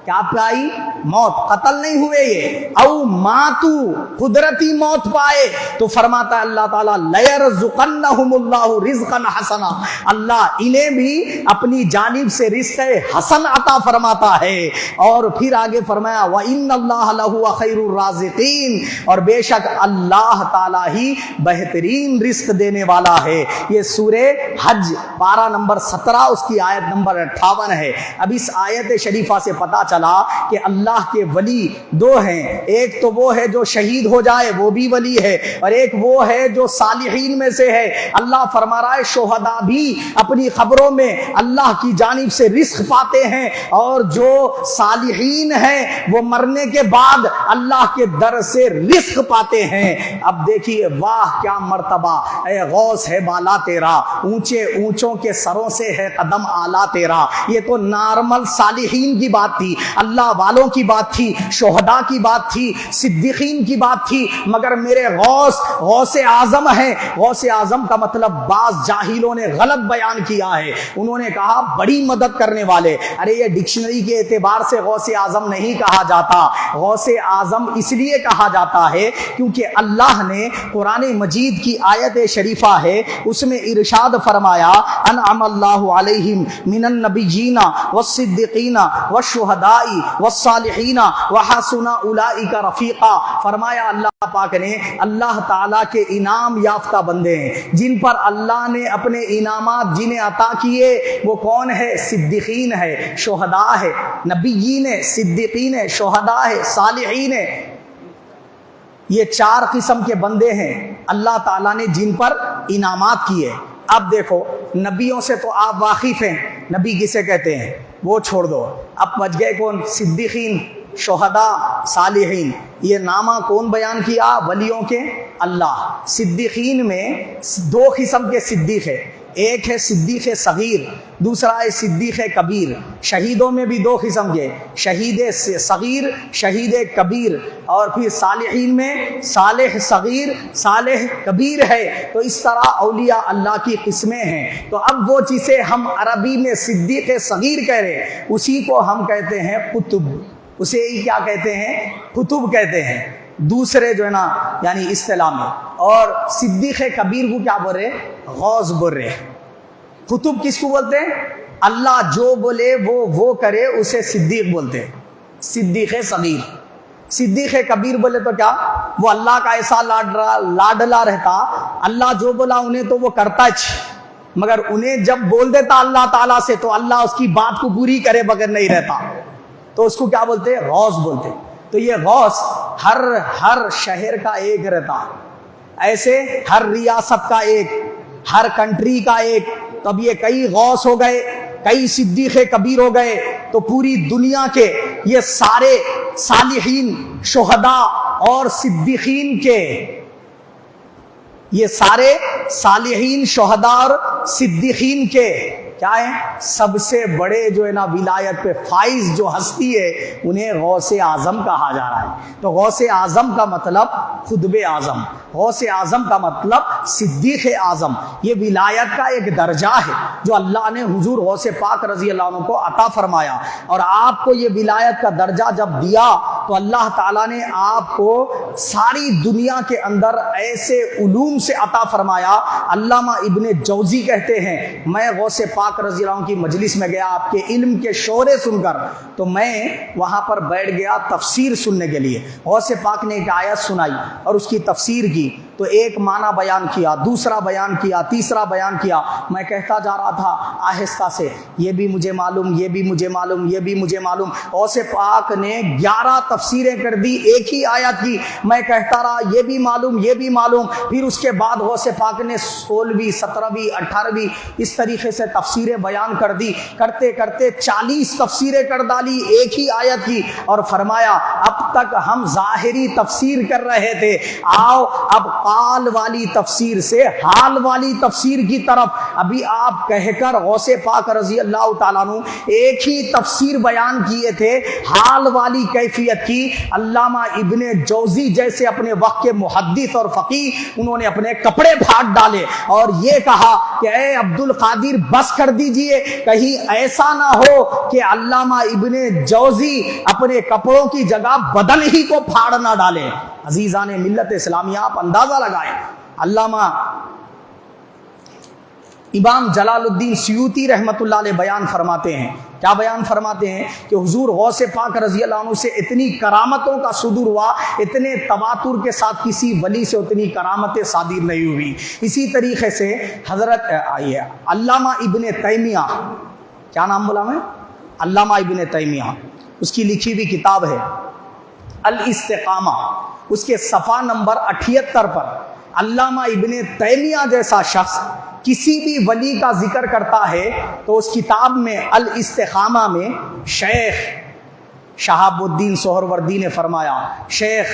کیا پائی؟ موت، قتل نہیں ہوئے یہ، او ماتو، قدرتی موت پائے، تو فرماتا ہے اللہ تعالیٰ لیرزقنہم اللہ رزقا حسنا، اللہ انہیں بھی اپنی جانب سے رزق حسن عطا فرماتا ہے۔ اور پھر آگے فرمایا وَإِنَّ اللَّهَ لَهُوَ خَيْرُ الرَّازِقِينَ، اور بے شک اللہ تعالیٰ ہی بہترین رزق دینے والا ہے۔ یہ سورہ حج پارہ نمبر 17 اس کی آیت نمبر 58 ہے۔ اب اس آیت شریفہ سے پتہ چلا کہ اللہ کے ولی دو ہیں، ایک تو وہ ہے جو شہید ہو جائے وہ بھی ولی ہے، اور ایک وہ ہے جو صالحین میں سے ہے۔ اللہ فرما رہا ہے شہداء بھی اپنی قبروں میں اللہ کی جانب سے رزق پاتے ہیں، اور جو صالحین ہیں وہ مرنے کے بعد اللہ کے در سے رزق پاتے ہیں۔ اب دیکھیے واہ کیا مرتبہ، اے غوث ہے بالا تیرا، اونچے اونچوں کے سروں سے ہے قدم اعلیٰ تیرا۔ یہ تو نارمل صالحین کی بات تھی، اللہ والوں کی بات تھی، شہداء کی بات تھی، صدیقین کی بات تھی، مگر میرے غوث اعظم ہے۔ غوث اعظم کا مطلب بعض جاہلوں نے غلط بیان کیا ہے، انہوں نے کہا بڑی مدد کرنے والے۔ ارے یہ ڈکشنری کے اعتبار سے غوث اعظم نہیں کہا جاتا، غوث اعظم اس لیے کہا جاتا ہے کیونکہ اللہ نے قرآن مجید کی آیت شریفہ ہے اس میں ارشاد فرمایا انعم اللہ علیہم من النبیین والصدیقین والشہداء والصالحین وحسن اولئک رفیقا۔ فرمایا اللہ پاک نے اللہ تعالیٰ کے انعام یافتہ بندے ہیں جن پر اللہ نے اپنے انعامات جنہیں عطا کیے، وہ کون ہے؟ صدیقین ہے، شہداء ہے، نبیین ہے، صدیقین ہے، شہداء ہے، صالحین ہے۔ یہ چار قسم کے بندے ہیں اللہ تعالیٰ نے جن پر انعامات کیے۔ اب دیکھو نبیوں سے تو آپ واقف ہیں، نبی کسے کہتے ہیں وہ چھوڑ دو، اب بچ گئے کون؟ صدیقین، شہداء، صالحین۔ یہ نامہ کون بیان کیا؟ ولیوں کے اللہ۔ صدیقین میں دو قسم کے صدیق ہے، ایک ہے صدیق صغیر، دوسرا ہے صدیق کبیر۔ شہیدوں میں بھی دو قسم کے، شہید صغیر، شہید کبیر، اور پھر صالحین میں صالح صغیر، صالح کبیر ہے۔ تو اس طرح اولیاء اللہ کی قسمیں ہیں۔ تو اب وہ جسے ہم عربی میں صدیق صغیر کہہ رہے ہیں اسی کو ہم کہتے ہیں قطب، اسے ہی کیا کہتے ہیں؟ قطب کہتے ہیں۔ دوسرے جو ہے نا یعنی اصطلاح میں. اور صدیق کبیر کو کیا بول رہے؟ غوث بول رہے. قطب کس کو بولتے ہیں؟ اللہ جو بولے وہ کرے اسے صدیق بولتے ہیں. صدیق صغیر. صدیق کبیر بولے تو کیا؟ وہ اللہ کا ایسا لاڈلا رہتا، اللہ جو بولا انہیں تو وہ کرتا مگر انہیں جب بول دیتا اللہ تعالیٰ سے تو اللہ اس کی بات کو پوری کرے بغیر نہیں رہتا. تو اس کو کیا بولتے ہیں؟ غوث بولتے. تو یہ غوث ہر شہر کا ایک رہتا، ایسے ہر ریاست کا ایک، ہر کنٹری کا ایک. تو اب یہ کئی غوث ہو گئے، کئی صدیق کبیر ہو گئے، تو پوری دنیا کے یہ سارے صالحین، شہداء اور صدیقین کے، یہ سارے صالحین، شہداء اور صدیقین کے کیا ہے؟ سب سے بڑے جو ہے نا ولایت پہ فائز جو ہستی ہے انہیں غوث اعظم کہا جا رہا ہے. تو غوث اعظم کا مطلب قطب اعظم، غوث اعظم کا مطلب صدیق اعظم. یہ ولایت کا ایک درجہ ہے جو اللہ نے حضور غوث پاک رضی اللہ عنہ کو عطا فرمایا. اور آپ کو یہ ولایت کا درجہ جب دیا تو اللہ تعالیٰ نے آپ کو ساری دنیا کے اندر ایسے علوم سے عطا فرمایا. علامہ ابن جوزی کہتے ہیں میں غوث پاک رضی اللہ عنہ کی مجلس میں گیا آپ کے علم کے شورے سن کر، تو میں وہاں پر بیٹھ گیا تفسیر سننے کے لیے. غوث پاک نے ایک آیت سنائی اور اس کی تفسیر کی، تو ایک معنی بیان کیا، دوسرا بیان کیا، تیسرا بیان کیا. میں کہتا جا رہا تھا آہستہ سے، یہ بھی مجھے معلوم، یہ بھی مجھے معلوم، یہ بھی مجھے معلوم. غوث پاک نے 11 تفسیریں کر دی ایک ہی آیت کی. میں کہتا رہا یہ بھی معلوم، یہ بھی معلوم. پھر اس کے بعد غوث پاک نے 16ویں، 17ویں، 18ویں اس طریقے سے تفسیریں بیان کر دی. کرتے کرتے 40 تفسیریں کر ڈالی ایک ہی آیت کی، اور فرمایا اب تک ہم ظاہری تفسیر کر رہے تھے، آؤ اب قال والی تفسیر سے حال والی تفسیر کی طرف. ابھی آپ کہہ کر غوث پاک رضی اللہ تعالیٰ عنہ ایک ہی تفسیر بیان کیے تھے حال والی کیفیت کی. علامہ ابن جوزی جیسے اپنے وقت کے محدث اور فقیہ، انہوں نے اپنے کپڑے پھاڑ ڈالے اور یہ کہا کہ اے عبد القادر بس کر دیجئے، کہیں ایسا نہ ہو کہ علامہ ابن جوزی اپنے کپڑوں کی جگہ بدن ہی کو پھاڑ نہ ڈالے. عزیزان ملت اسلامیہ آپ اندازہ لگائیں، علامہ امام جلال الدین سیوطی رحمۃ اللہ علیہ بیان فرماتے ہیں، کیا بیان فرماتے ہیں کہ حضور غوث پاک رضی اللہ عنہ سے اتنی کرامتوں کا صدور ہوا، اتنے تواتر کے ساتھ کسی ولی سے اتنی کرامتیں صادر نہیں ہوئی. اسی طریقے سے حضرت علامہ ابن تیمیہ، کیا نام بولا میں؟ علامہ ابن تیمیہ، اس کی لکھی ہوئی کتاب ہے الاستقامہ، اس کے صفحہ نمبر 78 پر علامہ ابن تیمیہ جیسا شخص کسی بھی ولی کا ذکر کرتا ہے تو اس کتاب میں الاستقامہ میں شیخ شہاب الدین سہروردی نے فرمایا، شیخ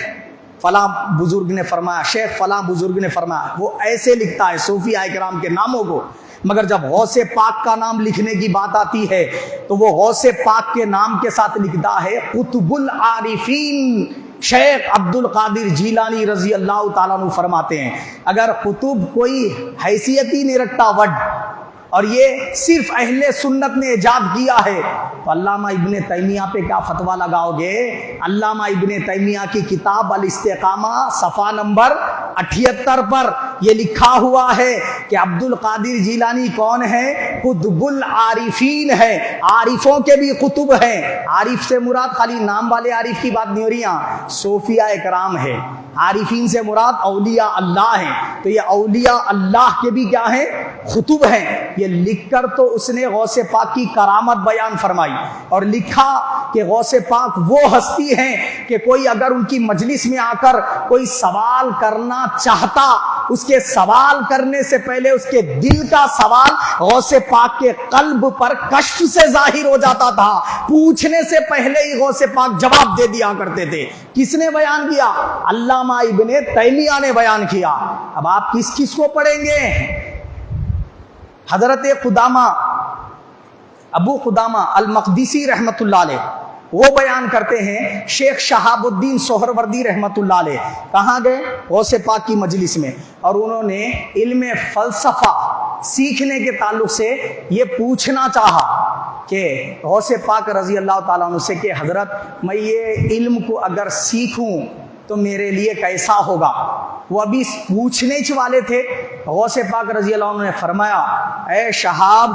فلاں بزرگ نے فرمایا، شیخ فلاں بزرگ نے فرمایا. وہ ایسے لکھتا ہے صوفیاء کرام کے ناموں کو، مگر جب غوث پاک کا نام لکھنے کی بات آتی ہے تو وہ غوث پاک کے نام کے ساتھ لکھتا ہے قطب العارفین شیخ عبد القادر جیلانی رضی اللہ تعالیٰ عنہ. فرماتے ہیں اگر قطب کوئی حیثیت ہی نہیں رکھتا ورڈ، اور یہ صرف اہل سنت نے ایجاد کیا ہے، تو علامہ ابن تیمیہ پہ کیا فتویٰ لگاؤ گے؟ علامہ ابن تیمیہ کی کتاب الاستقامہ صفحہ نمبر 78 پر یہ لکھا ہوا ہے کہ عبد القادر جیلانی کون ہے؟ قطب العارفین ہے، عارفوں کے بھی قطب ہیں. عارف سے مراد خالی نام والے عارف کی بات نہیں ہو رہی، یہاں صوفیاء کرام ہے. عارفین سے مراد اولیاء اللہ ہیں، تو یہ اولیاء اللہ کے بھی کیا ہیں؟ قطب ہیں. یہ لکھ کر تو اس نے غوث پاک کی کرامت بیان فرمائی اور لکھا کہ غوث پاک وہ ہستی ہیں کہ کوئی اگر ان کی مجلس میں آ کر کوئی سوال کرنا چاہتا، اس کے سوال کرنے سے پہلے اس کے دل کا سوال غوث پاک کے قلب پر کشف سے ظاہر ہو جاتا تھا. پوچھنے سے پہلے ہی غوث پاک جواب دے دیا کرتے تھے. کس نے بیان کیا؟ علامہ ابن تیمیہ نے بیان کیا. اب آپ کس کس کو پڑھیں گے؟ حضرت قدامہ ابو قدامہ المقدسی رحمت اللہ علیہ وہ بیان کرتے ہیں، شیخ شہاب الدین سہروردی رحمت اللہ علیہ کہاں گئے؟ غوث پاک کی مجلس میں، اور انہوں نے علم فلسفہ سیکھنے کے تعلق سے یہ پوچھنا چاہا کہ غوث پاک رضی اللہ تعالیٰ عنہ سے کہ حضرت میں یہ علم کو اگر سیکھوں تو میرے لیے کیسا ہوگا. وہ ابھی پوچھنے والے تھے. غوث پاک رضی اللہ عنہ نے فرمایا اے شہاب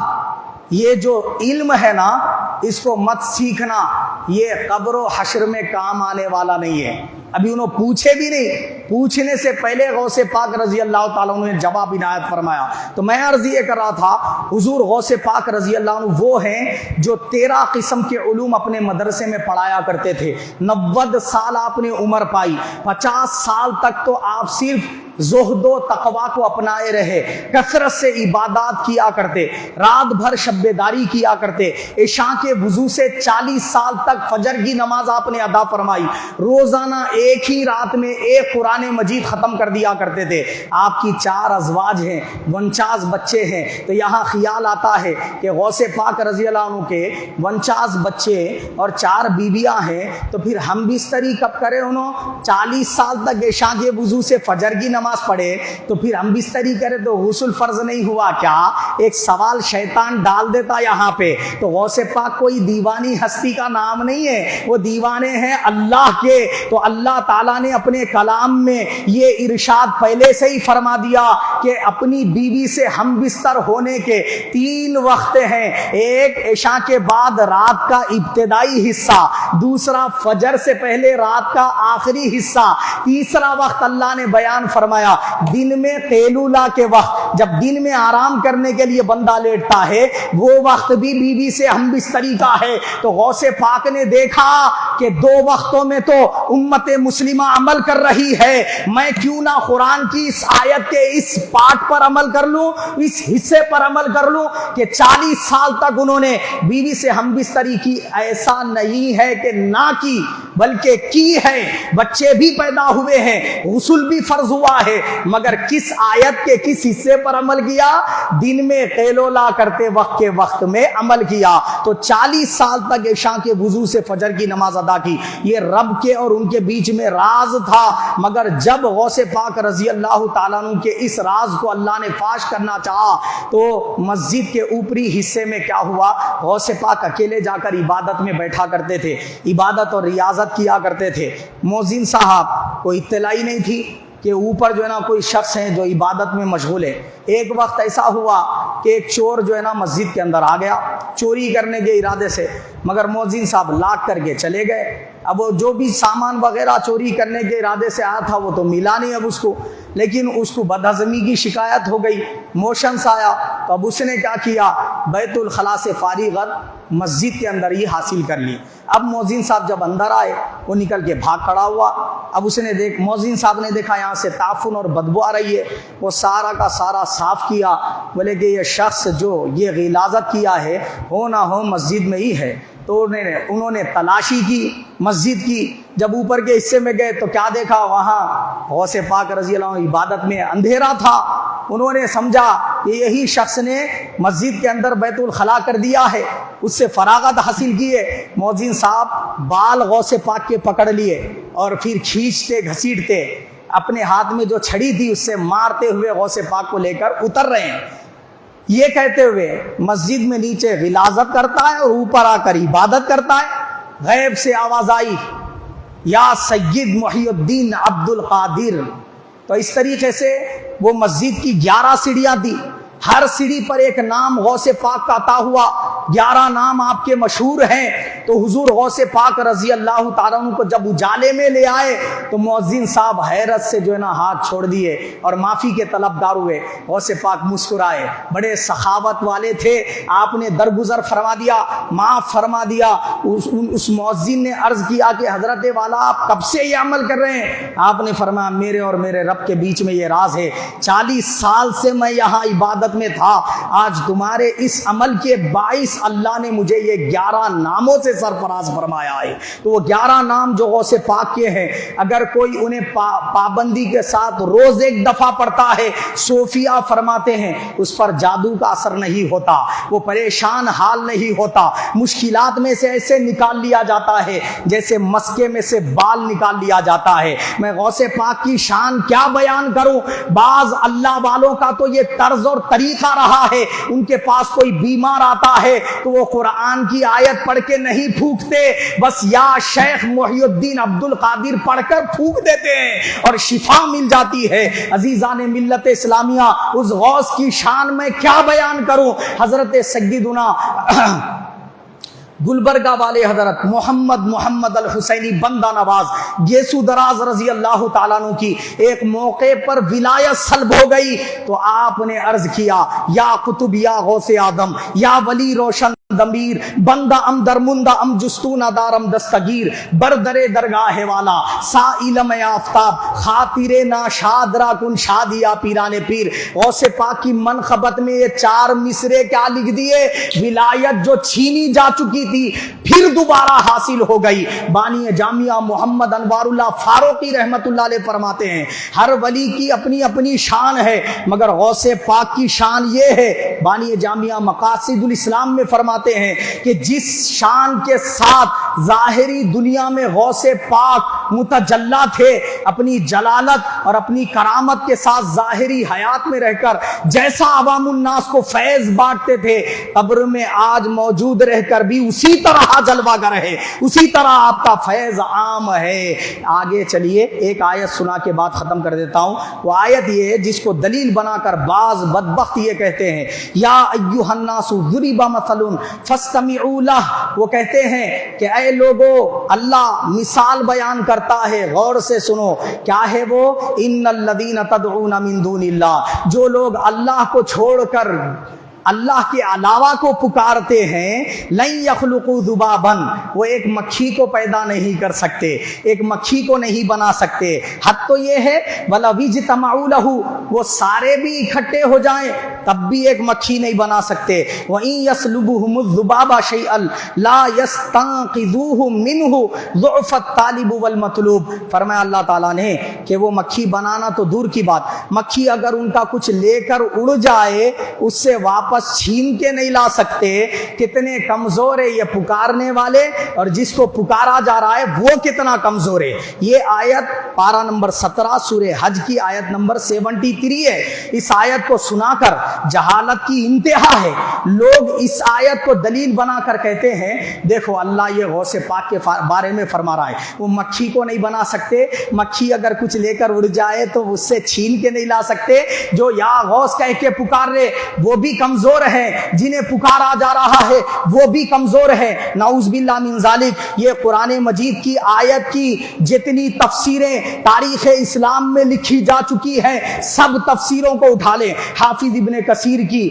یہ جو علم ہے نا اس کو مت سیکھنا, یہ قبر و حشر میں کام آنے والا نہیں ہے. ابھی انہوں پوچھے بھی نہیں, پوچھنے سے پہلے غوث پاک رضی اللہ تعالیٰ عنہ نے جواب عنایت فرمایا. تو میں عرض یہ کر رہا تھا حضور غوث پاک رضی اللہ عنہ وہ ہیں جو 13 قسم کے علوم اپنے مدرسے میں پڑھایا کرتے تھے. 90 سال آپ نے عمر پائی, 50 سال تک تو آپ صرف زہد و تقوی کو اپنائے رہے, کثرت سے عبادات کیا کرتے, رات بھر شب بیداری کیا کرتے, عشاء کے وضو سے 40 سال تک فجر کی نماز آپ نے ادا فرمائی, روزانہ ایک ہی رات میں ایک قرآن مجید ختم کر دیا کرتے تھے. آپ کی 4 ازواج ہیں, 49 بچے ہیں. تو یہاں خیال آتا ہے کہ غوث پاک رضی اللہ عنہ کے 49 بچے اور 4 بیویاں ہیں, تو پھر ہم بستری کب کرے انہوں 40 سال تک عشاء کے وضو سے فجر کی نماز پڑھے, تو پھر ہم بستری کرے تو غسل فرض نہیں ہوا کیا؟ ایک سوال شیطان ڈال دیتا یہاں پہ. تو غوث پاک کوئی دیوانی ہستی کا نام نہیں ہے, وہ دیوانے ہیں اللہ کے. تو اللہ تعالیٰ نے اپنے کلام میں یہ ارشاد پہلے سے ہی فرما دیا کہ اپنی بیوی سے ہم بستر ہونے کے 3 وقت ہیں. ایک عشاء کے بعد رات کا ابتدائی حصہ, دوسرا فجر سے پہلے رات کا آخری حصہ, تیسرا وقت اللہ نے بیان فرمایا دن میں قیلولہ کے وقت, جب دن میں آرام کرنے کے لیے بندہ لیٹتا ہے وہ وقت بھی بیوی سے ہم بستری کا ہے. تو غوث پاک نے دیکھا کہ 2 وقتوں میں تو امت مسلمہ عمل کر رہی ہے, میں کیوں نہ قرآن کی اس آیت کے اس پارٹ پر عمل کر لوں, اس حصے پر عمل کر لوں کہ 40 سال تک انہوں نے بیوی سے ہم بستری کی. ایسا نہیں ہے کہ نہ کی بلکہ کی ہے, بچے بھی پیدا ہوئے ہیں, غسل بھی فرض ہوا ہے, مگر کس آیت کے کس حصے پر عمل کیا؟ دن میں قیلولہ کرتے وقت کے وقت میں عمل کیا. تو 40 سال تک عشاء کے وضو سے فجر کی نماز ادا کی. یہ رب کے اور ان کے بیچ میں راز تھا, مگر جب غوث پاک رضی اللہ تعالیٰ عنہ کے اس راز کو اللہ نے فاش کرنا چاہا تو مسجد کے اوپری حصے میں کیا ہوا, غوث پاک اکیلے جا کر عبادت میں بیٹھا کرتے تھے, عبادت اور ریاضت کیا کرتے تھے. مؤذن صاحب کو اطلاع ہی نہیں تھی کہ اوپر جو ہے نا کوئی شخص ہے جو عبادت میں مشغول ہے. ایک وقت ایسا ہوا کہ ایک چور جو ہے نا مسجد کے اندر آ گیا چوری کرنے کے ارادے سے, مگر مؤذن صاحب لاک کر کے چلے گئے. اب وہ جو بھی سامان وغیرہ چوری کرنے کے ارادے سے آیا تھا وہ تو ملا نہیں اب اس کو, لیکن اس کو بدہضمی کی شکایت ہو گئی, موشنس آیا. تو اب اس نے کیا کیا, بیت الخلاء سے فارغت مسجد کے اندر ہی حاصل کر لی. اب مؤذن صاحب جب اندر آئے وہ نکل کے بھاگ کھڑا ہوا. اب اس نے مؤذن صاحب نے دیکھا یہاں سے تعفن اور بدبو آ رہی ہے, وہ سارا کا سارا صاف کیا. بولے کہ یہ شخص جو یہ غلاظت کیا ہے ہو نہ ہو مسجد میں ہی ہے. تو انہوں نے تلاشی کی مسجد کی. جب اوپر کے حصے میں گئے تو کیا دیکھا, وہاں غوث پاک رضی اللہ عنہ عبادت میں, اندھیرا تھا. انہوں نے سمجھا کہ یہی شخص نے مسجد کے اندر بیت الخلاء کر دیا ہے, اس سے فراغت حاصل کی ہے. مؤذن صاحب بال غوث پاک کے پکڑ لیے اور پھر کھینچتے گھسیٹتے اپنے ہاتھ میں جو چھڑی تھی اس سے مارتے ہوئے غوث پاک کو لے کر اتر رہے ہیں, یہ کہتے ہوئے مسجد میں نیچے غلاظت کرتا ہے اور اوپر آ کر عبادت کرتا ہے. غیب سے آواز آئی یا سید محی الدین عبد القادر. تو اس طریقے سے وہ مسجد کی 11 سیڑھیاں تھی, ہر سیڑھی پر ایک نام غوث پاک کا عطا ہوا, 11 نام آپ کے مشہور ہیں. تو حضور غوث پاک رضی اللہ تعالیٰ عنہ کو جب اجالے میں لے آئے تو مؤذن صاحب حیرت سے جو ہے نا ہاتھ چھوڑ دیے اور معافی کے طلبگار ہوئے. غوث پاک مسکرائے, بڑے سخاوت والے تھے, آپ نے درگزر فرما دیا, معاف فرما دیا. اس مؤذن نے عرض کیا کہ حضرت والا آپ کب سے یہ عمل کر رہے ہیں؟ آپ نے فرمایا میرے اور میرے رب کے بیچ میں یہ راز ہے, 40 سال سے میں یہاں عبادت میں تھا, آج تمہارے اس عمل کے باعث اللہ نے مجھے یہ 11 ناموں سے سرفراز فرمایا ہے. تو وہ 11 نام جو غوث پاک کے ہیں, اگر کوئی انہیں پابندی کے ساتھ روز ایک دفعہ پڑھتا ہے, صوفیہ فرماتے ہیں اس پر جادو کا اثر نہیں ہوتا, وہ پریشان حال نہیں ہوتا, مشکلات میں سے ایسے نکال لیا جاتا ہے جیسے مسکے میں سے بال نکال لیا جاتا ہے. میں غوث پاک کی شان کیا بیان کروں, بعض اللہ والوں کا تو یہ طرز اور طریقہ رہا ہے, ان کے پاس کوئی بیمار آتا ہے تو وہ قرآن کی آیت پڑھ کے نہیں پھونکتے، بس یا شیخ محی الدین عبد القادر پڑھ کر پھونک دیتے ہیں اور شفا مل جاتی ہے۔ عزیزان ملت اسلامیہ، اس غوث کی شان میں کیا بیان کروں۔ حضرت سیدنا گلبرگہ والے حضرت محمد الحسینی بندہ نواز گیسو دراز رضی اللہ تعالیٰ عنہ کی ایک موقع پر ولایت سلب ہو گئی تو آپ نے عرض کیا یا قطب یا غوث آدم یا ولی روشن ضمیر بندہ ام درمندہ ام جستونہ دارم دستگیر بردر درگاہ والا سائلم آفتاب خاطر ناشاد را کن شادیا پیران پیر۔ غوث پاک کی منقبت میں یہ 4 مصرے کیا لکھ دیے؟ ولایت جو چھینی جا چکی تھی پھر دوبارہ حاصل ہو گئی۔ بانی جامعہ محمد انوار اللہ فاروقی رحمت اللہ علیہ فرماتے ہیں ہر ولی کی اپنی اپنی شان ہے، مگر غوث پاک کی شان یہ ہے۔ بانی جامعہ مقاصد الاسلام میں فرماتے ہیں کہ جس شان کے ساتھ ظاہری دنیا میں غوث پاک متجلا تھے، اپنی جلالت اور اپنی کرامت کے ساتھ ظاہری حیات میں رہ کر جیسا عوام الناس کو فیض بانٹتے تھے، قبر میں آج موجود رہ کر بھی اسی طرح جلوہ گر ہے، اسی طرح آپ کا فیض عام ہے۔ آگے چلیے ایک آیت سنا کے بعد ختم کر دیتا ہوں۔ وہ آیت یہ ہے جس کو دلیل بنا کر بعض بدبخت یہ کہتے ہیں یا ایھا الناس ضرب مثل فاستمعوا لہ، وہ کہتے ہیں کہ اے لوگو اللہ مثال بیان کرتا ہے، غور سے سنو۔ کیا ہے وہ؟ ان الذین تدعون من دون اللہ، جو لوگ اللہ کو چھوڑ کر اللہ کے علاوہ کو پکارتے ہیں، لن یخلقوا ذبابا، وہ ایک مکھی کو پیدا نہیں کر سکتے، ایک مکھی کو نہیں بنا سکتے۔ حد تو یہ ہے وَلَوْ اجْتَمَعُوا لَهُ، وہ سارے بھی اکٹھے ہو جائیں تب بھی ایک مکھی نہیں بنا سکتے۔ وَإِن يَسْلُبْهُمُ الذُّبَابَ شَيْئًا لَا يَسْتَنقِذُوهُ مِنْهُ ضُعْفَ الطَّالِبُ وَالْمَطْلُوبُ۔ فرمایا اللہ تعالیٰ نے کہ وہ مکھی بنانا تو دور کی بات، مکھی اگر ان کا کچھ لے کر اڑ جائے اس سے واپس چھین کے نہیں لا سکتے۔ کتنے کمزور ہے یہ پکارنے والے، اور جس کو پکارا جا رہا ہے وہ کتنا کمزور ہے۔ یہ آیت پارہ نمبر 17 سورہ حج کی آیت نمبر 73 ہے۔ اس آیت کو سنا کر جہالت کی انتہا ہے، لوگ اس آیت کو دلیل بنا کر کہتے ہیں دیکھو اللہ یہ غوث پاک کے بارے میں فرما رہا ہے، وہ مکھی کو نہیں بنا سکتے، مکھی اگر کچھ لے کر اڑ جائے تو اس سے چھین کے نہیں لا سکتے، جو یا غوث کہہ کے پکار رہے وہ بھی کمزور ہے، جنہیں پکارا جا رہا ہے وہ بھی کمزور ہے۔ نعوذ باللہ من ذالک۔ یہ قرآن مجید کی آیت کی جتنی تفسیریں تاریخ اسلام میں لکھی جا چکی ہیں سب تفسیروں کو اٹھا لیں، حافظ ابن کثیر کی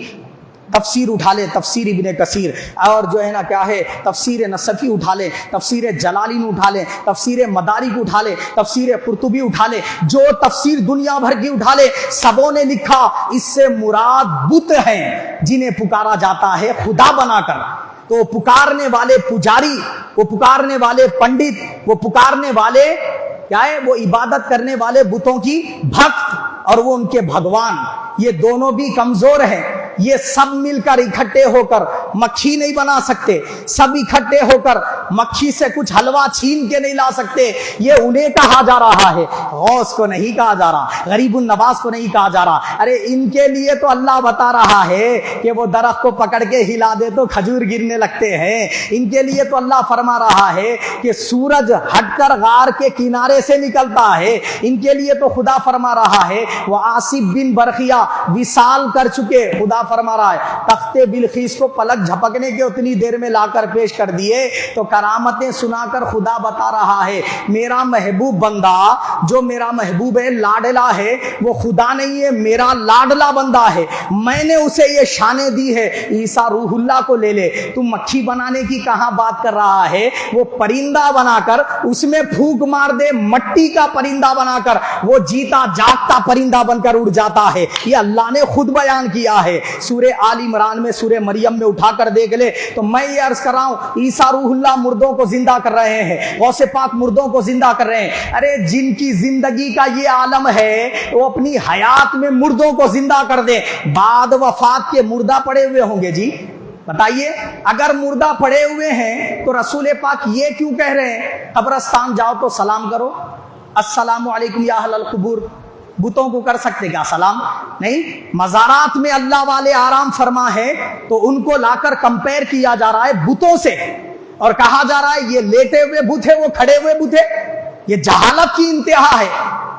تفسیر اٹھا لیں، تفسیر ابن کثیر، اور جو ہے نا کیا ہے تفسیر نصفی اٹھا لیں، تفسیر جلالین اٹھا لیں، تفسیر مدارک اٹھا لیں، تفسیر قرطبی اٹھا لیں، جو تفسیر دنیا بھر کی اٹھا لیں، سبوں نے لکھا اس سے مراد بت ہیں جنہیں پکارا جاتا ہے خدا بنا کر۔ تو پکارنے والے پجاری، وہ پکارنے والے پنڈت، وہ پکارنے والے کیا ہے، وہ عبادت کرنے والے بتوں کی بھکت اور وہ ان کے بھگوان، یہ دونوں بھی کمزور ہیں۔ یہ سب مل کر اکٹھے ہو کر مکھی نہیں بنا سکتے، سب اکٹھے ہو کر مکھی سے کچھ حلوہ چھین کے نہیں لا سکتے۔ یہ انہیں کہا جا رہا ہے، غوث کو نہیں کہا جا رہا، غریب النواز کو نہیں کہا جا رہا۔ ارے ان کے لیے تو اللہ بتا رہا ہے کہ وہ درخت کو پکڑ کے ہلا دے تو کھجور گرنے لگتے ہیں۔ ان کے لیے تو اللہ فرما رہا ہے کہ سورج ہٹ کر غار کے کنارے سے نکلتا ہے۔ ان کے لیے تو خدا فرما رہا ہے وہ آصف بن برخیا وصال کر چکے، خدا فرما رہا ہے تخت بلخیس کو پلک جھپکنے کے اتنی دیر میں لا کر پیش کر دیے۔ تو کرامتیں سنا کر خدا بتا رہا ہے میرا محبوب بندہ جو میرا محبوب ہے، لاڈلا ہے، وہ خدا نہیں ہے، میرا لاڈلا بندہ ہے، میں نے اسے یہ شانیں دی ہے۔ عیسیٰ روح اللہ کو لے لے، تم مکھی بنانے کی کہاں بات کر رہا ہے؟ وہ پرندہ بنا کر اس میں پھونک مار دے، مٹی کا پرندہ بنا کر وہ جیتا جاگتا پرندہ بن کر اڑ جاتا ہے۔ یہ اللہ نے خود بیان کیا ہے سورہ آل عمران میں، سورہ مریم میں اٹھا کر دیکھ لے۔ تو میں یہ عرض کر رہا ہوں عیسیٰ روح اللہ مردوں کو زندہ کر رہے ہیں، غوث پاک مردوں کو زندہ کر رہے ہیں۔ ارے جن کی زندگی کا یہ عالم ہے وہ اپنی حیات میں مردوں کو زندہ کر دیں، بعد وفات کے مردہ پڑے ہوئے ہوں گے جی؟ بتائیے، اگر مردہ پڑے ہوئے ہیں تو رسول پاک یہ کیوں کہہ رہے ہیں قبرستان جاؤ تو سلام کرو، السلام علیکم یا اہل القبور؟ بتوں کو کر سکتے کیا سلام؟ نہیں. مزارات میں اللہ والے آرام فرما ہے تو ان کو لا کر کمپیئر کیا جا رہا ہے بتوں سے اور کہا جا رہا ہے یہ لیٹے ہوئے بت ہے وہ کھڑے ہوئے بت ہے. یہ جہالت کی انتہا ہے.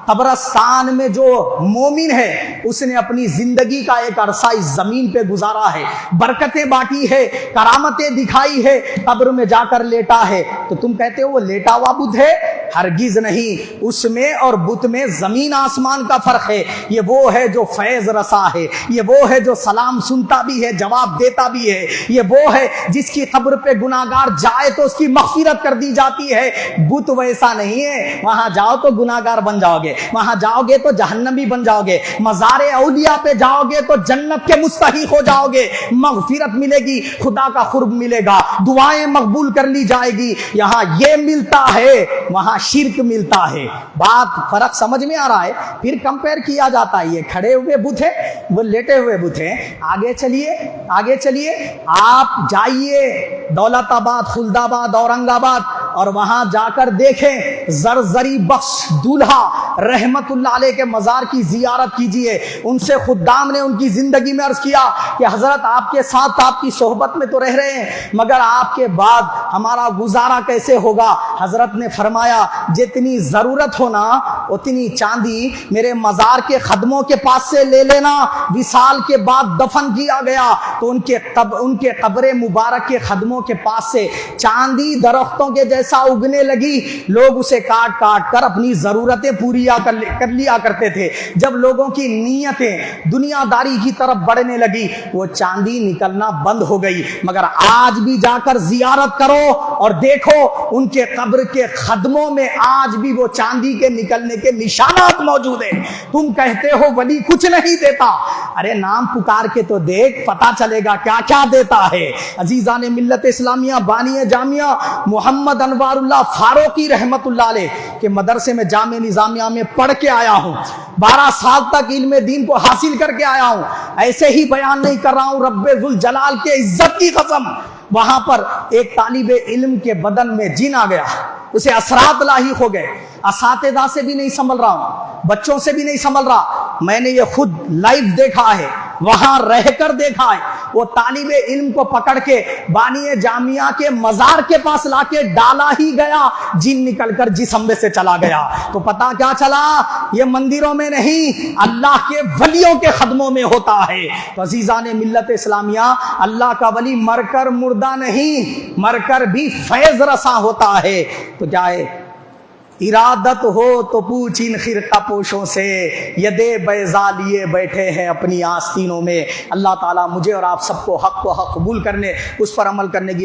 قبرستان میں جو مومن ہے اس نے اپنی زندگی کا ایک عرصہ اس زمین پہ گزارا ہے, برکتیں بانٹی ہے, کرامتیں دکھائی ہے, قبر میں جا کر لیٹا ہے, تو تم کہتے ہو وہ لیٹا ہوا بت ہے؟ ہرگز نہیں. اس میں اور بت میں زمین آسمان کا فرق ہے. یہ وہ ہے جو فیض رسا ہے, یہ وہ ہے جو سلام سنتا بھی ہے, جواب دیتا بھی ہے, یہ وہ ہے جس کی قبر پہ گناہگار جائے تو اس کی مغفرت کر دی جاتی ہے. بت ویسا نہیں ہے, وہاں جاؤ تو گناہگار بن جاؤ گے, وہاں جاؤ گے تو جہنمی بن جاؤ گے, مزار اولیاء پہ جاؤ گے تو جنت کے مستحق ہو جاؤ گے, مغفرت ملے گی, خدا کا قرب ملے گا, دعائیں مقبول کر لی جائے گی. یہاں یہ ملتا ہے, وہاں شرک ملتا ہے. بات فرق سمجھ میں آ رہا ہے؟ پھر کمپیئر کیا جاتا ہے, یہ کھڑے ہوئے بت ہے وہ لیٹے ہوئے بت ہے. آگے چلیے, آگے چلیے, آپ جائیے دولت آباد, خلد آباد, اورنگ آباد, اور وہاں جا کر دیکھیں زرزری بخش دولہا رحمت اللہ علیہ کے مزار کی زیارت کیجئے. ان سے خدام نے ان کی زندگی میں عرض کیا کہ حضرت آپ کے ساتھ آپ کی صحبت میں تو رہ رہے ہیں, مگر آپ کے بعد ہمارا گزارا کیسے ہوگا؟ حضرت نے فرمایا جتنی ضرورت ہونا اتنی چاندی میرے مزار کے خدموں کے پاس سے لے لینا. وصال کے بعد دفن کیا گیا تو ان کے قبر مبارک کے خدموں کے پاس سے چاندی درختوں کے جیسا اگنے لگی. لوگ اسے کاٹ کاٹ کر اپنی ضرورتیں پوری کر لیا کرتے تھے. جب لوگوں کی نیتیں دنیا داری کی طرف بڑھنے لگی وہ چاندی نکلنا بند ہو گئی. مگر آج بھی جا کر زیارت کرو اور دیکھو ان کے قبر کے خدموں میں آج بھی وہ چاندی کے نکلنے کے نشانات موجود ہیں. تم کہتے ہو ولی کچھ نہیں دیتا, ارے نام پکار کے تو دیکھ, پتا چلے گا کیا کیا دیتا ہے. عزیزان ملت اسلامیہ, بانی جامعہ محمد انوار اللہ فاروقی رحمت اللہ علیہ کے مدرسے میں جامع نظامیہ میں پڑھ کے آیا ہوں. 12 سال تک علم دین کو حاصل کر کے آیا ہوں. ایسے ہی بیان نہیں کر رہا ہوں, رب ذوالجلال کے عزت کی قسم. وہاں پر ایک طالب علم کے بدن میں جن آ گیا, اسے اثرات لاحق ہو گئے. اساتذہ سے بھی نہیں سنبھل رہا ہوں, بچوں سے بھی نہیں سنبھل رہا. میں نے یہ خود لائیو دیکھا ہے, وہاں رہ کر دیکھا ہے. وہ طالب علم کو پکڑ کے بانی جامعہ کے مزار کے پاس لا کے ڈالا ہی گیا, جن نکل کر جسم میں سے چلا گیا. تو پتا کیا چلا, یہ مندروں میں نہیں اللہ کے ولیوں کے خدموں میں ہوتا ہے. تو عزیزان ملت اسلامیہ, اللہ کا ولی مر کر مردہ نہیں, مر کر بھی فیض رساں ہوتا ہے. تو کیا ہے, ارادت ہو تو پوچھ ان خرقہ پوشوں سے, یدے بیضا لیے بیٹھے ہیں اپنی آستینوں میں. اللہ تعالیٰ مجھے اور آپ سب کو حق قبول کرنے, اس پر عمل کرنے کی